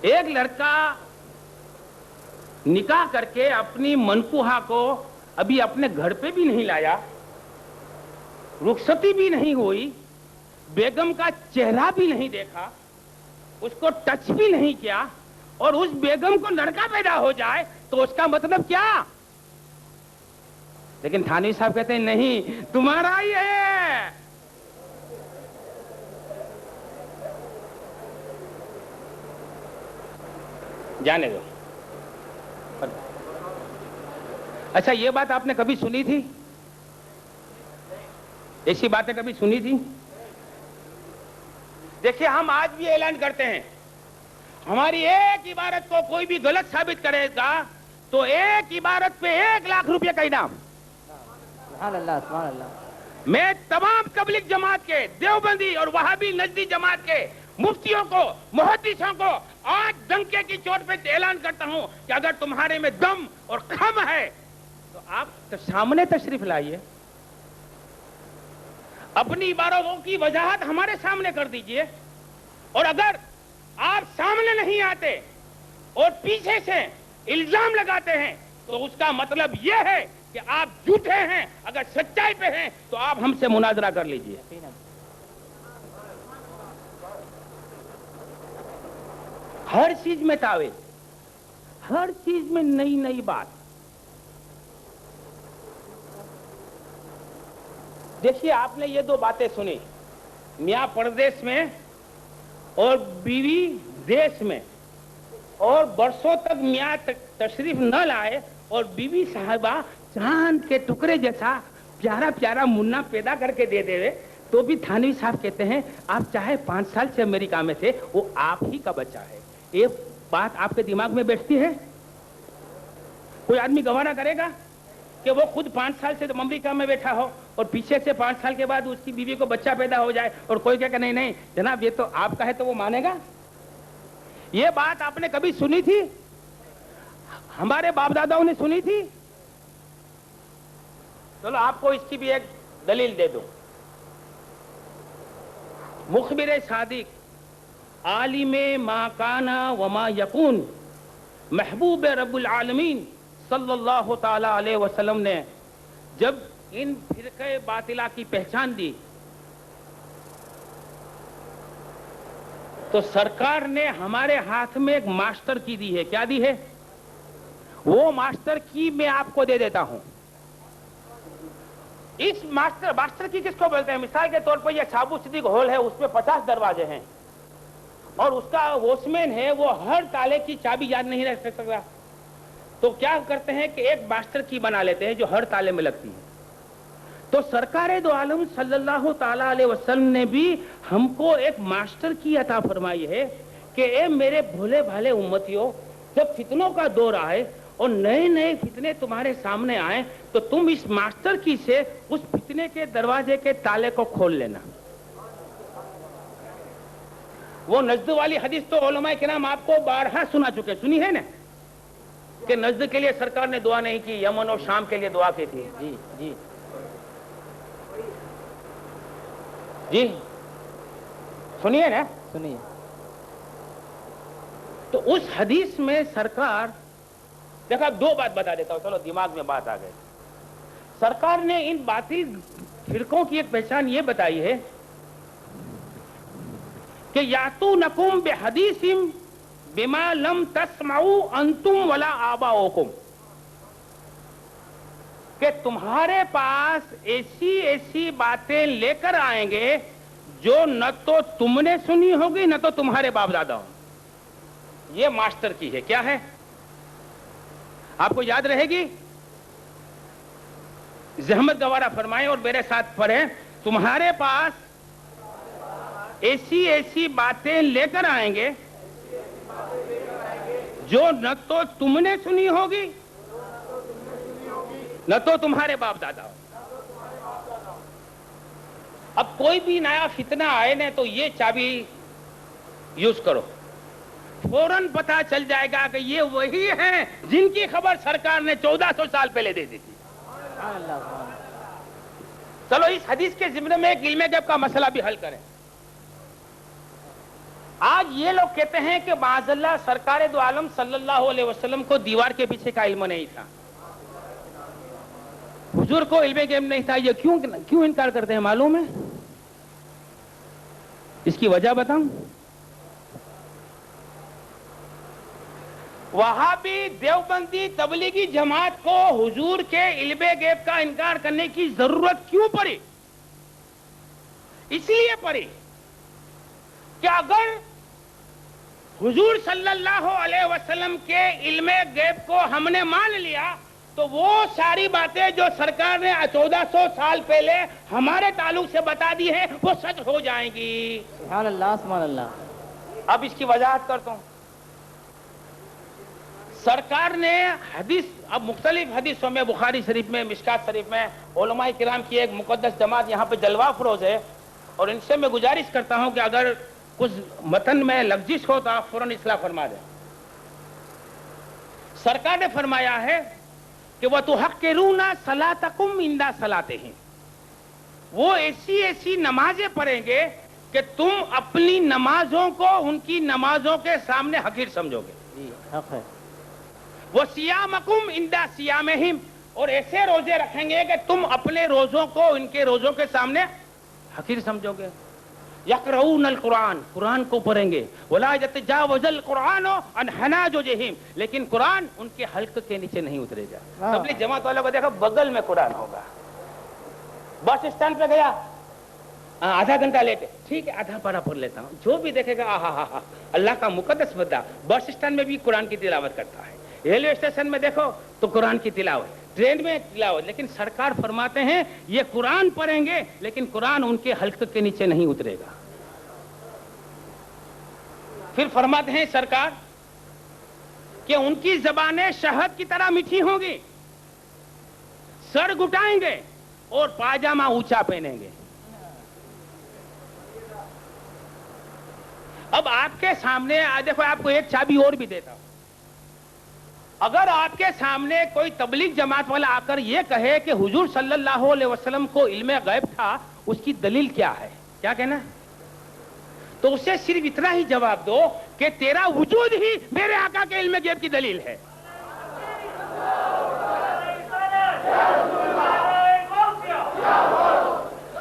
ایک لڑکا نکاح کر کے اپنی منکوہا کو ابھی اپنے گھر پہ بھی نہیں لایا، رخصتی بھی نہیں ہوئی، بیگم کا چہرہ بھی نہیں دیکھا، اس کو ٹچ بھی نہیں کیا، اور اس بیگم کو لڑکا پیدا ہو جائے تو اس کا مطلب کیا؟ لیکن تھانوی صاحب کہتے ہیں نہیں، تمہارا ہی ہے. جانے دو. اچھا یہ بات آپ نے کبھی سنی تھی؟ ایسی باتیں کبھی سنی تھی؟ دیکھیے ہم آج بھی اعلان کرتے ہیں، ہماری ایک عبارت کو کوئی بھی غلط ثابت کرے گا تو ایک عبارت پہ 1,00,000 روپے کا انعام. سبحان اللہ، سبحان اللہ. میں تمام تبلیغ جماعت کے، دیوبندی اور وہابی نجدی جماعت کے مفتیوں کو، محدثوں کو آج ڈنکے کی چوٹ پہ اعلان کرتا ہوں کہ اگر تمہارے میں دم اور خم ہے تو آپ سامنے تشریف لائیے، اپنی عبارتوں کی وضاحت ہمارے سامنے کر دیجئے. اور اگر آپ سامنے نہیں آتے اور پیچھے سے الزام لگاتے ہیں تو اس کا مطلب یہ ہے کہ آپ جھوٹے ہیں. اگر سچائی پہ ہیں تو آپ ہم سے مناظرہ کر لیجئے. ہر چیز میں تعویذ، ہر چیز میں نئی نئی بات. دیکھیے آپ نے یہ دو باتیں سنی، میاں پردیس میں اور بیوی دیش میں، اور برسوں تک میاں تشریف نہ لائے اور بیوی صاحبہ چاند کے ٹکڑے جیسا پیارا پیارا منا پیدا کر کے دے دے تو بھی تھانوی صاحب کہتے ہیں آپ چاہے 5 سال سے امریکہ میں تھے، وہ آپ ہی کا بچہ ہے. یہ بات آپ کے دماغ میں بیٹھتی ہے؟ کوئی آدمی گوارا کرے گا کہ وہ خود 5 سال سے امریکہ میں بیٹھا ہو اور پیچھے سے 5 سال کے بعد اس کی بیوی کو بچہ پیدا ہو جائے اور کوئی کہے کہ نہیں نہیں جناب یہ تو آپ کا ہے تو وہ مانے گا؟ یہ بات آپ نے کبھی سنی تھی؟ ہمارے باپ داداؤں نے سنی تھی؟ چلو آپ کو اس کی بھی ایک دلیل دے دوں. مخبر صادق، عالم ما کان وما یکون، محبوب رب العالمین صلی اللہ تعالی علیہ وسلم نے جب ان فرقہ باطلہ کی پہچان دی تو سرکار نے ہمارے ہاتھ میں ایک ماسٹر کی دی ہے. کیا دی ہے؟ وہ ماسٹر کی میں آپ کو دے دیتا ہوں. اس ماسٹر کی کس کو بولتے ہیں؟ مثال کے طور پر یہ شابو صدیق ہال ہے، اس میں 50 دروازے ہیں اور اس کا ووچمین ہے، وہ ہر تالے کی چابی یاد نہیں رکھ سکتا، تو کیا کرتے ہیں کہ ایک ماسٹر کی بنا لیتے ہیں جو ہر تالے میں لگتی ہے. تو سرکار دو عالم صلی اللہ تعالی علیہ وسلم نے بھی ہم کو ایک ماسٹر کی عطا فرمائی ہے کہ اے میرے بھولے بھالے امتیوں، جب فتنوں کا دور آئے اور نئے نئے فتنے تمہارے سامنے آئے تو تم اس ماسٹر کی سے اس فتنے کے دروازے کے تالے کو کھول لینا. وہ نجد والی حدیث تو علماء کرام آپ کو بارہا سنا چکے، سنی ہے نا کہ نجد کے لیے سرکار نے دعا نہیں کی، یمن اور شام کے لیے دعا کی تھی. جی جی جی سنیے نا. سنیے. تو اس حدیث میں سرکار، دیکھا 2 بات بتا دیتا ہوں، چلو دماغ میں بات آ گئی. سرکار نے ان باطل فرقوں کی ایک پہچان یہ بتائی ہے کہ یاتونکم بحدیث بما لم تسمعوا انتم ولا آباؤکم، کہ تمہارے پاس ایسی ایسی باتیں لے کر آئیں گے جو نہ تو تم نے سنی ہوگی نہ تو تمہارے باپ دادا ہوں. یہ ماسٹر کی ہے. کیا ہے؟ آپ کو یاد رہے گی؟ زحمت گوارا فرمائیں اور میرے ساتھ پڑھیں. تمہارے پاس ایسی باتیں لے کر آئیں گے جو نہ تو تم نے سنی ہوگی نہ تو تمہارے باپ دادا ہو. اب کوئی بھی نیا فتنہ آئے نا تو یہ چابی یوز کرو, فوراً پتا چل جائے گا کہ یہ وہی ہیں جن کی خبر سرکار نے 1400 سال پہلے دے دی تھی. چلو اس حدیث کے ضمن میں ایک علم غیب کا مسئلہ بھی حل کریں. آج یہ لوگ کہتے ہیں کہ معاذ اللہ سرکار دو عالم صلی اللہ علیہ وسلم کو دیوار کے پیچھے کا علم نہیں تھا, حضور کو علم غیب نہیں تھا. یہ کیوں انکار کرتے ہیں معلوم ہے؟ اس کی وجہ بتاؤں. وہابی دیوبندی تبلیغی جماعت کو حضور کے علم غیب کا انکار کرنے کی ضرورت کیوں پڑی؟ اس لیے پڑی کہ اگر حضور صلی اللہ علیہ وسلم کے علم غیب کو ہم نے مان لیا تو وہ ساری باتیں جو سرکار نے 1400 سال پہلے ہمارے تعلق سے بتا دی ہیں وہ سچ ہو جائیں گی. سبحان اللہ سبحان اللہ. اب اس کی وضاحت کرتا ہوں. سرکار نے حدیث, اب مختلف حدیثوں میں, بخاری شریف میں, مشکات شریف میں, علماء کرام کی ایک مقدس جماعت یہاں پہ جلوہ فروز ہے, اور ان سے میں گزارش کرتا ہوں کہ اگر کچھ متن میں لغزش ہو تو آپ فوراً اصلاح فرما دیں. سرکار نے فرمایا ہے کہ وَتُحَقِّرُونَ صَلَاتَكُمْ عِنْدَ صَلَاتِهِمْ, وہ ایسی نمازیں پڑھیں گے کہ تم اپنی نمازوں کو ان کی نمازوں کے سامنے حقیر سمجھو گے. جی حق ہے. وَصِيَامَكُمْ عِنْدَ صِيَامِهِمْ, اور ایسے روزے رکھیں گے کہ تم اپنے روزوں کو ان کے روزوں کے سامنے حقیر سمجھو گے. یقرؤون القرآن, قرآن کو پڑھیں گے. وَلَا يَتَجَاوَزُ الْقُرْآنُ عَنْ حَنَاجِرِهِمْ, لیکن قرآن ان کے حلق کے نیچے نہیں اترے گا. تبلیغ جماعت والوں کو دیکھا بغل میں قرآن ہوگا. بس اسٹینڈ پہ گیا, آدھا گھنٹہ لیٹ ہے, ٹھیک ہے آدھا پارہ پڑھ لیتا ہوں. جو بھی دیکھے گا آہا اللہ کا مقدس بندہ بس اسٹینڈ میں بھی قرآن کی تلاوت کرتا ہے, ریلوے اسٹیشن میں دیکھو تو قرآن کی تلاوت, ٹرین میں تلاوت. لیکن سرکار فرماتے ہیں یہ قرآن پڑھیں گے لیکن قرآن ان کے حلق کے نیچے نہیں اترے گا. پھر فرماتے ہیں سرکار کہ ان کی زبانیں شہد کی طرح میٹھی ہوں گی, سر گٹائیں گے اور پاجامہ اونچا پہنیں گے. اب آپ کے سامنے دیکھو, آپ کو ایک چابی اور بھی دیتا ہوں. اگر آپ کے سامنے کوئی تبلیغ جماعت والا آ کر یہ کہے کہ حضور صلی اللہ علیہ وسلم کو علم غیب تھا, اس کی دلیل کیا ہے, کیا کہنا ہے, تو اسے صرف اتنا ہی جواب دو کہ تیرا وجود ہی میرے آقا کے علم غیب کی دلیل ہے.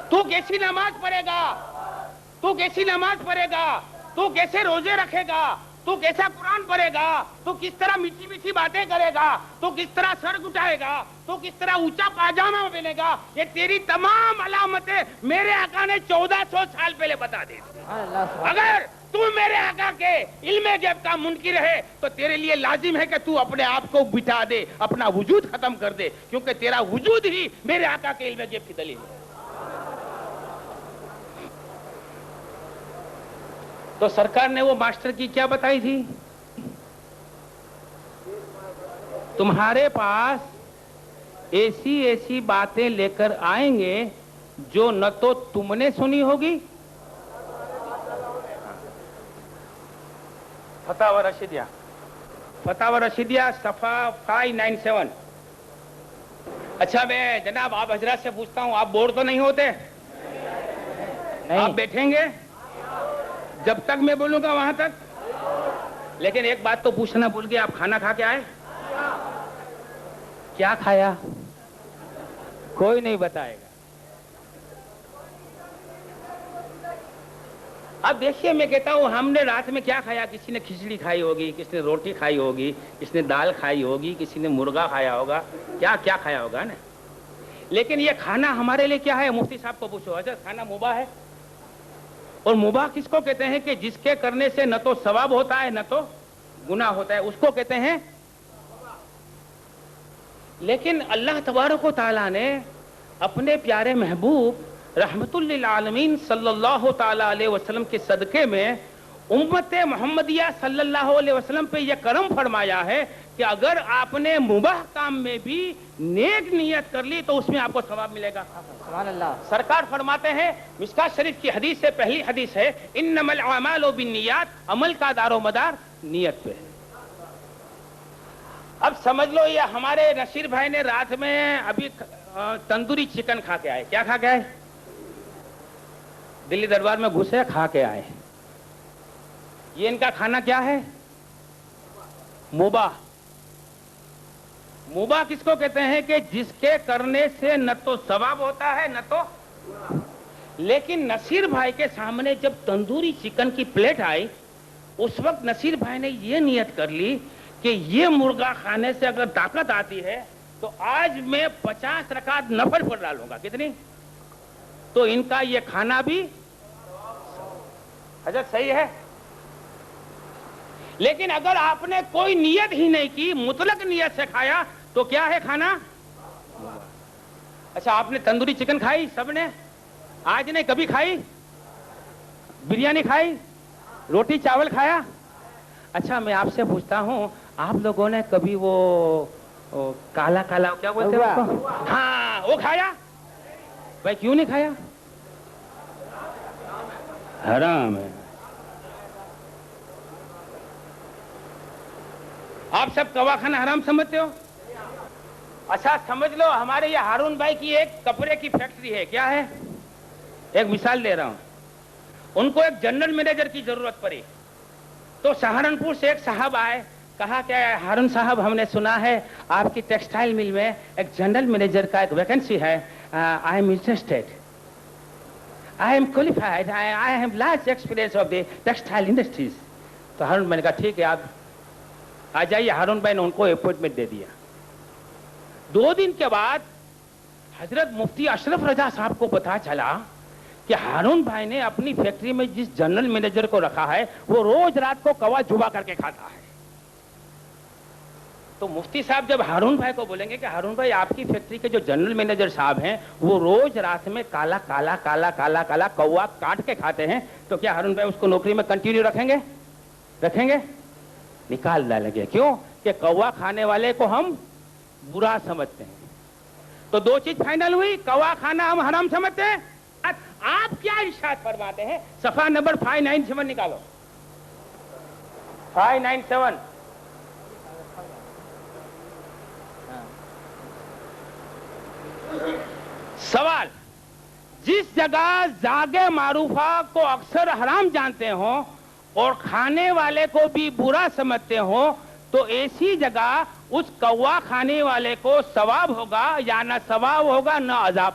تو کیسی نماز پڑھے گا, تو کیسی نماز پڑھے گا, تو کیسے روزے رکھے گا, تو کیسا قرآن پڑھے گا, تو کس طرح میٹھی میٹھی باتیں کرے گا, تو کس طرح سر گٹائے گا, تو کس طرح اونچا پاجامہ پہنے گا, یہ تیری تمام علامتیں میرے آقا نے 1400 سال پہلے بتا دی. اگر تو میرے آقا کے علم غیب کا منکر ہے تو تیرے لیے لازم ہے کہ تو اپنے آپ کو بٹا دے, اپنا وجود ختم کر دے, کیونکہ تیرا وجود ہی میرے آقا کے علم غیب کی دلیل ہے. تو سرکار نے وہ ماسٹر کی کیا بتائی تھی, تمہارے پاس ایسی باتیں لے کر آئیں گے جو نہ تو تم نے سنی ہوگی. فتاوی رشیدیہ صفحہ 597. اچھا میں جناب آپ حضرات سے پوچھتا ہوں, آپ بور تو نہیں ہوتے؟ آپ بیٹھیں گے جب تک میں بولوں گا وہاں تک. لیکن ایک بات تو پوچھنا بھول گیا, آپ کھانا کھا کے آئے؟ کیا کھایا؟ کوئی نہیں بتائے گا. اب دیکھیے میں کہتا ہوں ہم نے رات میں کیا کھایا, کسی نے کھچڑی کھائی ہوگی, کسی نے روٹی کھائی ہوگی, کسی نے دال کھائی ہوگی, کسی نے مرغا کھایا ہوگا, کیا کیا کھایا ہوگا نا. لیکن یہ کھانا ہمارے لیے کیا ہے, مفتی صاحب کو پوچھو, حضرت کھانا مباح ہے. اور مباح کس کو کہتے ہیں کہ جس کے کرنے سے نہ تو ثواب ہوتا ہے نہ تو گناہ ہوتا ہے, اس کو کہتے ہیں لیکن اللہ تبارک و تعالیٰ نے اپنے پیارے محبوب رحمت للعالمین صلی اللہ تعالیٰ علیہ وسلم کے صدقے میں امت محمدیہ صلی اللہ علیہ وسلم پہ یہ کرم فرمایا ہے کہ اگر آپ نے مباح کام میں بھی نیک نیت کر لی تو اس میں آپ کو ثواب ملے گا. سبحان اللہ. سرکار فرماتے ہیں، مشکات شریف کی حدیث سے پہلی حدیث ہے، انما الاعمال بالنیات، عمل کا دار و مدار نیت پہ ہے. اب سمجھ لو یہ ہمارے نصیر بھائی نے رات میں ابھی تندوری چکن کھا کے آئے. کیا کھا کے آئے؟ دلی دربار میں گھسے کھا کے آئے. یہ ان کا کھانا کیا ہے؟ مباح. مباح کس کو کہتے ہیں؟ کہ جس کے کرنے سے نہ تو ثواب ہوتا ہے نہ تو. لیکن نصیر بھائی کے سامنے جب تندوری چکن کی پلیٹ آئی اس وقت نصیر بھائی نے یہ نیت کر لی کہ یہ مرغا کھانے سے اگر طاقت آتی ہے تو آج میں 50 رکعت نفل پڑھ ڈالوں گا. کتنی؟ تو ان کا یہ کھانا بھی حضرت صحیح ہے. لیکن اگر آپ نے کوئی نیت ہی نہیں کی، مطلق نیت سے کھایا تو کیا ہے کھانا؟ اچھا آپ نے تندوری چکن کھائی سب نے؟ آج نہیں کبھی کھائی؟ بریانی کھائی؟ روٹی چاول کھایا؟ اچھا میں آپ سے پوچھتا ہوں، آپ لوگوں نے کبھی وہ کالا کالا کیا بولتے ہیں اس کو؟ ہاں وہ کھایا؟ بھائی کیوں نہیں کھایا؟ حرام ہے. آپ سب کوا کھانا حرام سمجھتے ہو؟ اچھا سمجھ لو ہمارے یہ ہارون بھائی کی ایک کپڑے کی فیکٹری ہے. کیا ہے؟ ایک مثال دے رہا ہوں. ان کو ایک جنرل مینیجر کی ضرورت پڑی تو سہارنپور سے ایک صاحب آئے، کہا کہ ہارون صاحب ہم نے سنا ہے آپ کی ٹیکسٹائل مل میں ایک جنرل مینیجر کا ایک ویکنسی ہے. I am interested, I am qualified, I have large experience of the textile industries. تو ہارون میں نے کہا ٹھیک ہے آپ آ جائیے. ہارون بھائی نے ان کو اپوائنٹمنٹ دے دیا. 2 دن کے بعد حضرت مفتی اشرف رضا صاحب کو پتا چلا کہ ہارون بھائی نے اپنی فیکٹری میں جس جنرل مینیجر کو رکھا ہے وہ روز رات کو کوا جبا کر کے کھاتا ہے. تو مفتی صاحب جب ہارون بھائی کو بولیں گے کہ ہارون بھائی آپ کی فیکٹری کے جو جنرل مینیجر صاحب ہیں وہ روز رات میں کالا کالا کالا کالا کالا کوا کاٹ کے کھاتے ہیں، تو کیا ہارون بھائی اس کو نوکری میں کنٹینیو رکھیں گے؟ رکھیں گے؟ نکال ڈالیں گے. کیوں؟ کہ کوا کھانے والے کو ہم برا سمجھتے ہیں. تو 2 چیز فائنل ہوئی، کوا کھانا ہم حرام سمجھتے ہیں. آپ کیا ارشاد فرماتے ہیں؟ صفحہ نمبر 597 نکالو. 597. سوال: جس جگہ زاغ معروفہ کو اکثر حرام جانتے ہوں اور کھانے والے کو بھی برا سمجھتے ہوں تو ایسی جگہ اس کوا کھانے والے کو ثواب ہوگا یا نہ ثواب ہوگا نہ عذاب.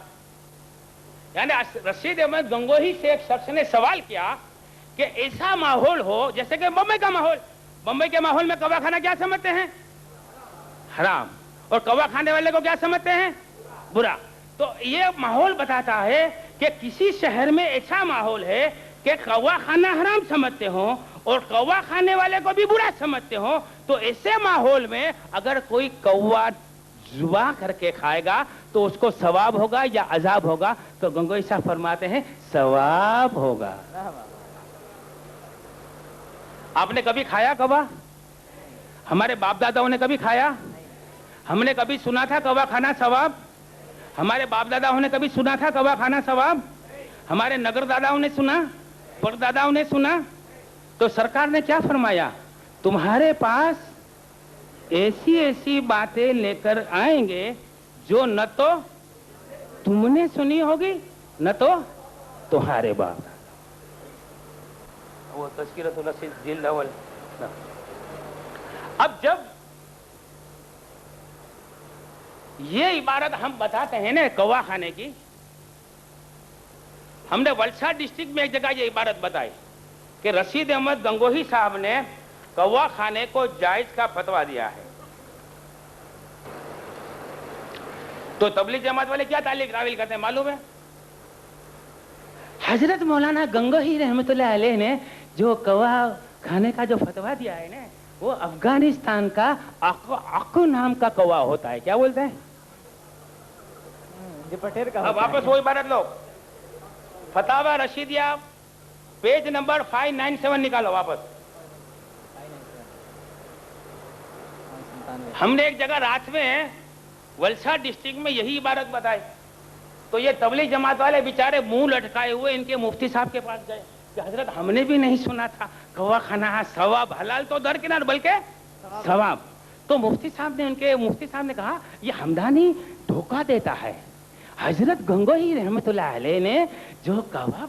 یعنی رشید احمد گنگوہی سے ایک شخص نے سوال کیا کہ ایسا ماحول ہو جیسے کہ بمبئی کا ماحول، بمبئی کے ماحول میں کوا کھانا کیا سمجھتے ہیں؟ حرام. اور کوا کھانے والے کو کیا سمجھتے ہیں؟ برا. تو یہ ماحول بتاتا ہے کہ کسی شہر میں ایسا ماحول ہے کہ کوا کھانا حرام سمجھتے ہوں اور کوا کھانے والے کو بھی برا سمجھتے ہوں، تو ایسے ماحول میں اگر کوئی کوا ذبح کر کے کھائے گا تو اس کو ثواب ہوگا یا عذاب ہوگا؟ تو گنگوئی صاحب فرماتے ہیں ثواب ہوگا. آپ نے کبھی کھایا کوا؟ ہمارے باپ داداؤں نے کبھی کھایا؟ ہم نے کبھی سنا تھا کوا کھانا ثواب؟ ہمارے باپ داداؤں نے کبھی سنا تھا کوا کھانا ثواب؟ ہمارے نگر داداؤں نے سنا؟ پر داداؤں نے سنا؟ تو سرکار نے کیا فرمایا؟ تمہارے پاس ایسی ایسی باتیں لے کر آئیں گے جو نہ تو تم نے سنی ہوگی نہ تو تمہارے باپ. وہ تذکرۃ الرشید جلد اول. اب جب یہ عبارت ہم بتاتے ہیں نا کوا کھانے کی، ہم نے ولساڈ ڈسٹرکٹ میں ایک جگہ یہ عبارت بتائی کہ رشید احمد گنگوہی صاحب نے کوا کھانے کو جائز کا فتویٰ دیا ہے. تو تبلیغ جماعت والے کیا تعلیق راویل کرتے ہیں معلوم ہے؟ حضرت مولانا گنگوہی رحمت اللہ علیہ نے جو کوا کھانے کا جو فتویٰ دیا ہے نا وہ افغانستان کا اکو نام کا کوا ہوتا ہے. کیا بولتے ہیں؟ اب واپس وہ عبارت لو. فتاوا رشیدیہ پیج نمبر 597 نکالو واپس. ہم نے ایک جگہ رات میں ولسا ڈسٹرکٹ میں یہی عبارت بتائی تو یہ تبلیغ جماعت والے بیچارے منہ لٹکائے ہوئے ان کے مفتی صاحب کے پاس گئے کہ حضرت ہم نے بھی نہیں سنا تھا کوا کھانا ثواب حلال تو درکنار بلکہ ثواب. تو مفتی صاحب نے کہا یہ ہمدانی دھوکہ دیتا ہے. حضرت گنگوہی رحمت اللہ علیہ نے جو کوا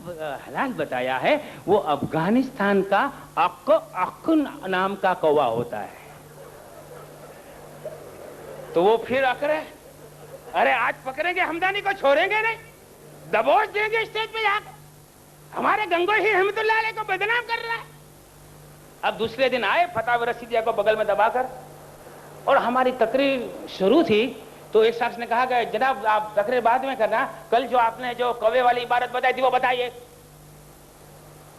حلال بتایا ہے وہ افغانستان کا اکو نام کا کوا ہوتا ہے. تو وہ پھر اکڑے ارے آج پکڑیں گے ہمدانی کو چھوڑیں گے نہیں دبوچ دیں گے اسٹیج پہ جا کے ہمارے گنگوہی رحمت اللہ علیہ کو بدنام کر رہا ہے. اب دوسرے دن آئے فتاوی رشیدیہ کو بغل میں دبا کر اور ہماری تقریر شروع تھی تو ایک شخص نے کہا کہ جناب آپ تقریر بعد میں کرنا کل جو آپ نے جو کوے والی عبارت بتائی تھی وہ بتائیے.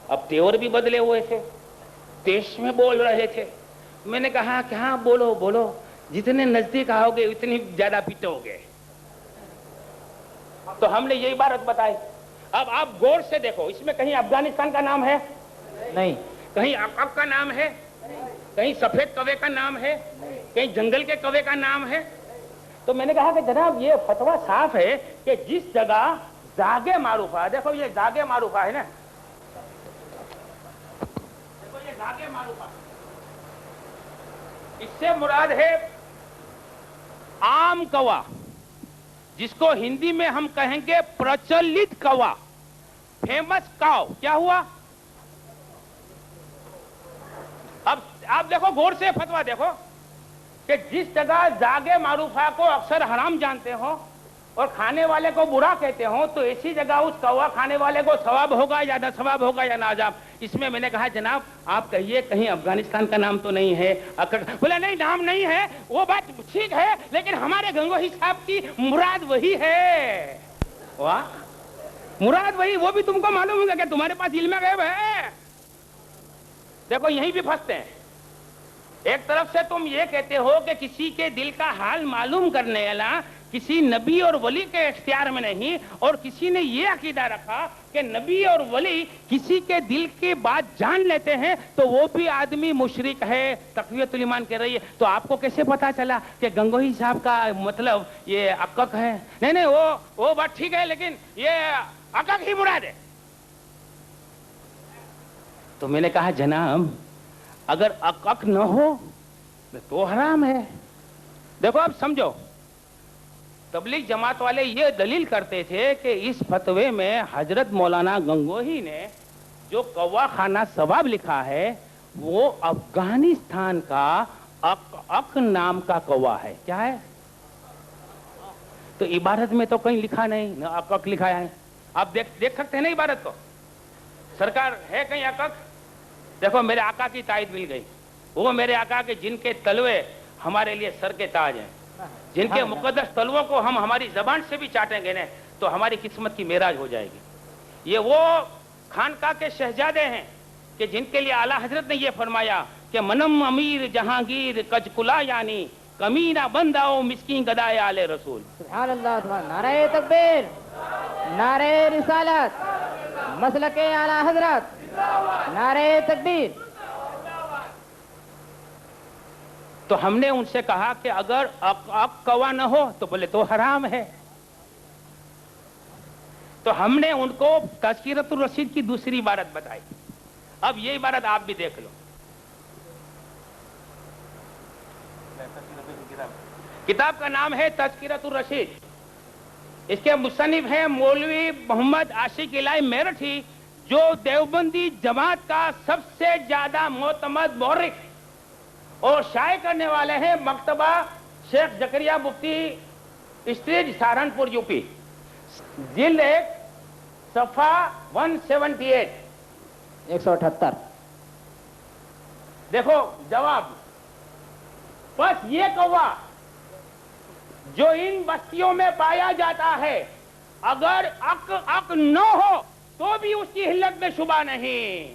اب تیور بھی بدلے ہوئے تھے تیش میں بول رہے تھے. میں نے کہا کہ ہاں بولو بولو جتنے نزدیک آؤ گے اتنی زیادہ پیٹو گے. تو ہم نے یہ عبارت بتائی. اب آپ غور سے دیکھو اس میں کہیں افغانستان کا نام ہے نہیں, کہیں عقب کا نام ہے, کہیں سفید کوے کا نام ہے, کہیں جنگل کے کوے کا نام ہے. تو میں نے کہا کہ جناب یہ فتویٰ صاف ہے کہ جس جگہ زاگے معروفہ, دیکھو یہ زاگے معروفہ ہے نا, دیکھو یہ زاگے معروفہ, اس سے مراد ہے عام کوا جس کو ہندی میں ہم کہیں گے پرچلت کوا, فیمس کاؤ. کیا ہوا؟ اب آپ دیکھو غور سے فتویٰ دیکھو کہ جس جگہ زاگے معروفہ کو اکثر حرام جانتے ہو اور کھانے والے کو برا کہتے ہو تو ایسی جگہ اس کوا کھانے والے کو ثواب ہوگا یا نہ ثواب ہوگا یا نہ عذاب. اس میں نے کہا جناب آپ کہیے کہیں افغانستان کا نام تو نہیں ہے. بولا نہیں نام نہیں ہے وہ بات ٹھیک ہے لیکن ہمارے گنگوہی صاحب کی مراد وہی ہے. واہ مراد وہی, وہ بھی تم کو معلوم ہوگا کہ تمہارے پاس علم غیب ہے. دیکھو یہیں بھی پھنستے ہیں. ایک طرف سے تم یہ کہتے ہو کہ کسی کے دل کا حال معلوم کرنے والا کسی نبی اور ولی کے اختیار میں نہیں, اور کسی نے یہ عقیدہ رکھا کہ نبی اور ولی کسی کے دل کی بات جان لیتے ہیں تو وہ بھی آدمی مشرک ہے, تقویت الایمان کر رہی ہے. تو آپ کو کیسے پتا چلا کہ گنگوہی صاحب کا مطلب یہ عقق ہے؟ نہیں وہ بات ٹھیک ہے لیکن یہ عقق ہی مراد ہے. تو میں نے کہا جناب اگر عقق نہ ہو تو حرام ہے. دیکھو اب سمجھو, تبلیغ جماعت والے یہ دلیل کرتے تھے کہ اس فتوے میں حضرت مولانا گنگوہی نے جو کوا خانہ ثواب لکھا ہے وہ افغانستان کا اک نام کا کوا ہے. کیا ہے؟ تو عبارت میں تو کہیں لکھا نہیں, نہ اک لکھا ہے. آپ دیکھ سکتے ہیں نا عبارت کو, سرکار ہے کہیں اک؟ دیکھو میرے آقا کی تائید مل گئی. وہ میرے آقا کے جن کے تلوے ہمارے لیے سر کے تاج ہیں, جن کے مقدس تلووں کو ہم ہماری زبان سے بھی چاٹیں گے نا تو ہماری قسمت کی معراج ہو جائے گی. یہ وہ خانقاہ کے شہزادے ہیں کہ جن کے لیے اعلیٰ حضرت نے یہ فرمایا کہ منم امیر جہانگیر کج کلا یعنی کمینہ بندہ و مسکین گدائے آل رسول. سبحان اللہ. نعرہ تکبیر, نعرہ رسالت, مسلک اعلیٰ حضرت, نعرہ تکبیر. تو ہم نے ان سے کہا کہ اگر اک کوا نہ ہو تو بولے تو حرام ہے. تو ہم نے ان کو تذکرۃ الرشید کی دوسری عبارت بتائی. اب یہ عبارت آپ بھی دیکھ لو. کتاب کا نام ہے تذکرۃ الرشید. اس کے مصنف ہیں مولوی محمد عاشق الہی میرٹھی جو دیوبندی جماعت کا سب سے زیادہ معتمد مورخ اور شائع کرنے والے ہیں مکتبہ شیخ زکریا مفتی اسٹریٹ سہارنپور یو پی. جلد 1 صفحہ 178 178. دیکھو جواب. بس یہ کوا جو ان بستیوں میں پایا جاتا ہے اگر اک نہ ہو تو بھی اس کی حلت میں شبہ نہیں.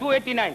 289।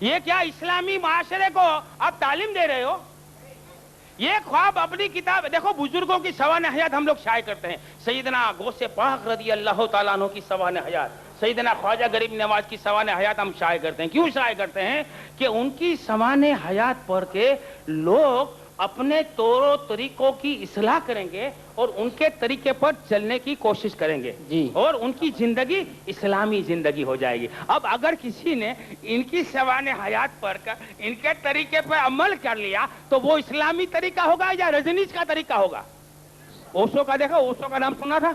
یہ کیا اسلامی معاشرے کو آپ تعلیم دے رہے ہو؟ یہ خواب اپنی کتاب دیکھو، بزرگوں کی سوانح حیات ہم لوگ شائع کرتے ہیں. سیدنا غوث پاک رضی اللہ تعالیٰ عنہ کی سوانح حیات، سیدنا خواجہ غریب نواز کی سوانح حیات ہم شائع کرتے ہیں. کیوں شائع کرتے ہیں؟ کہ ان کی سوانح حیات پڑھ کے لوگ اپنے طور و طریقوں کی اصلاح کریں گے اور ان کے طریقے پر چلنے کی کوشش کریں گے جی. اور ان کی زندگی اسلامی زندگی ہو جائے گی. اب اگر کسی نے ان کی سوانح حیات پڑھ کر ان کے طریقے پر عمل کر لیا تو وہ اسلامی طریقہ ہوگا یا رجنیش کا طریقہ ہوگا؟ اوشو کا دیکھا، اوشو کا نام سنا تھا؟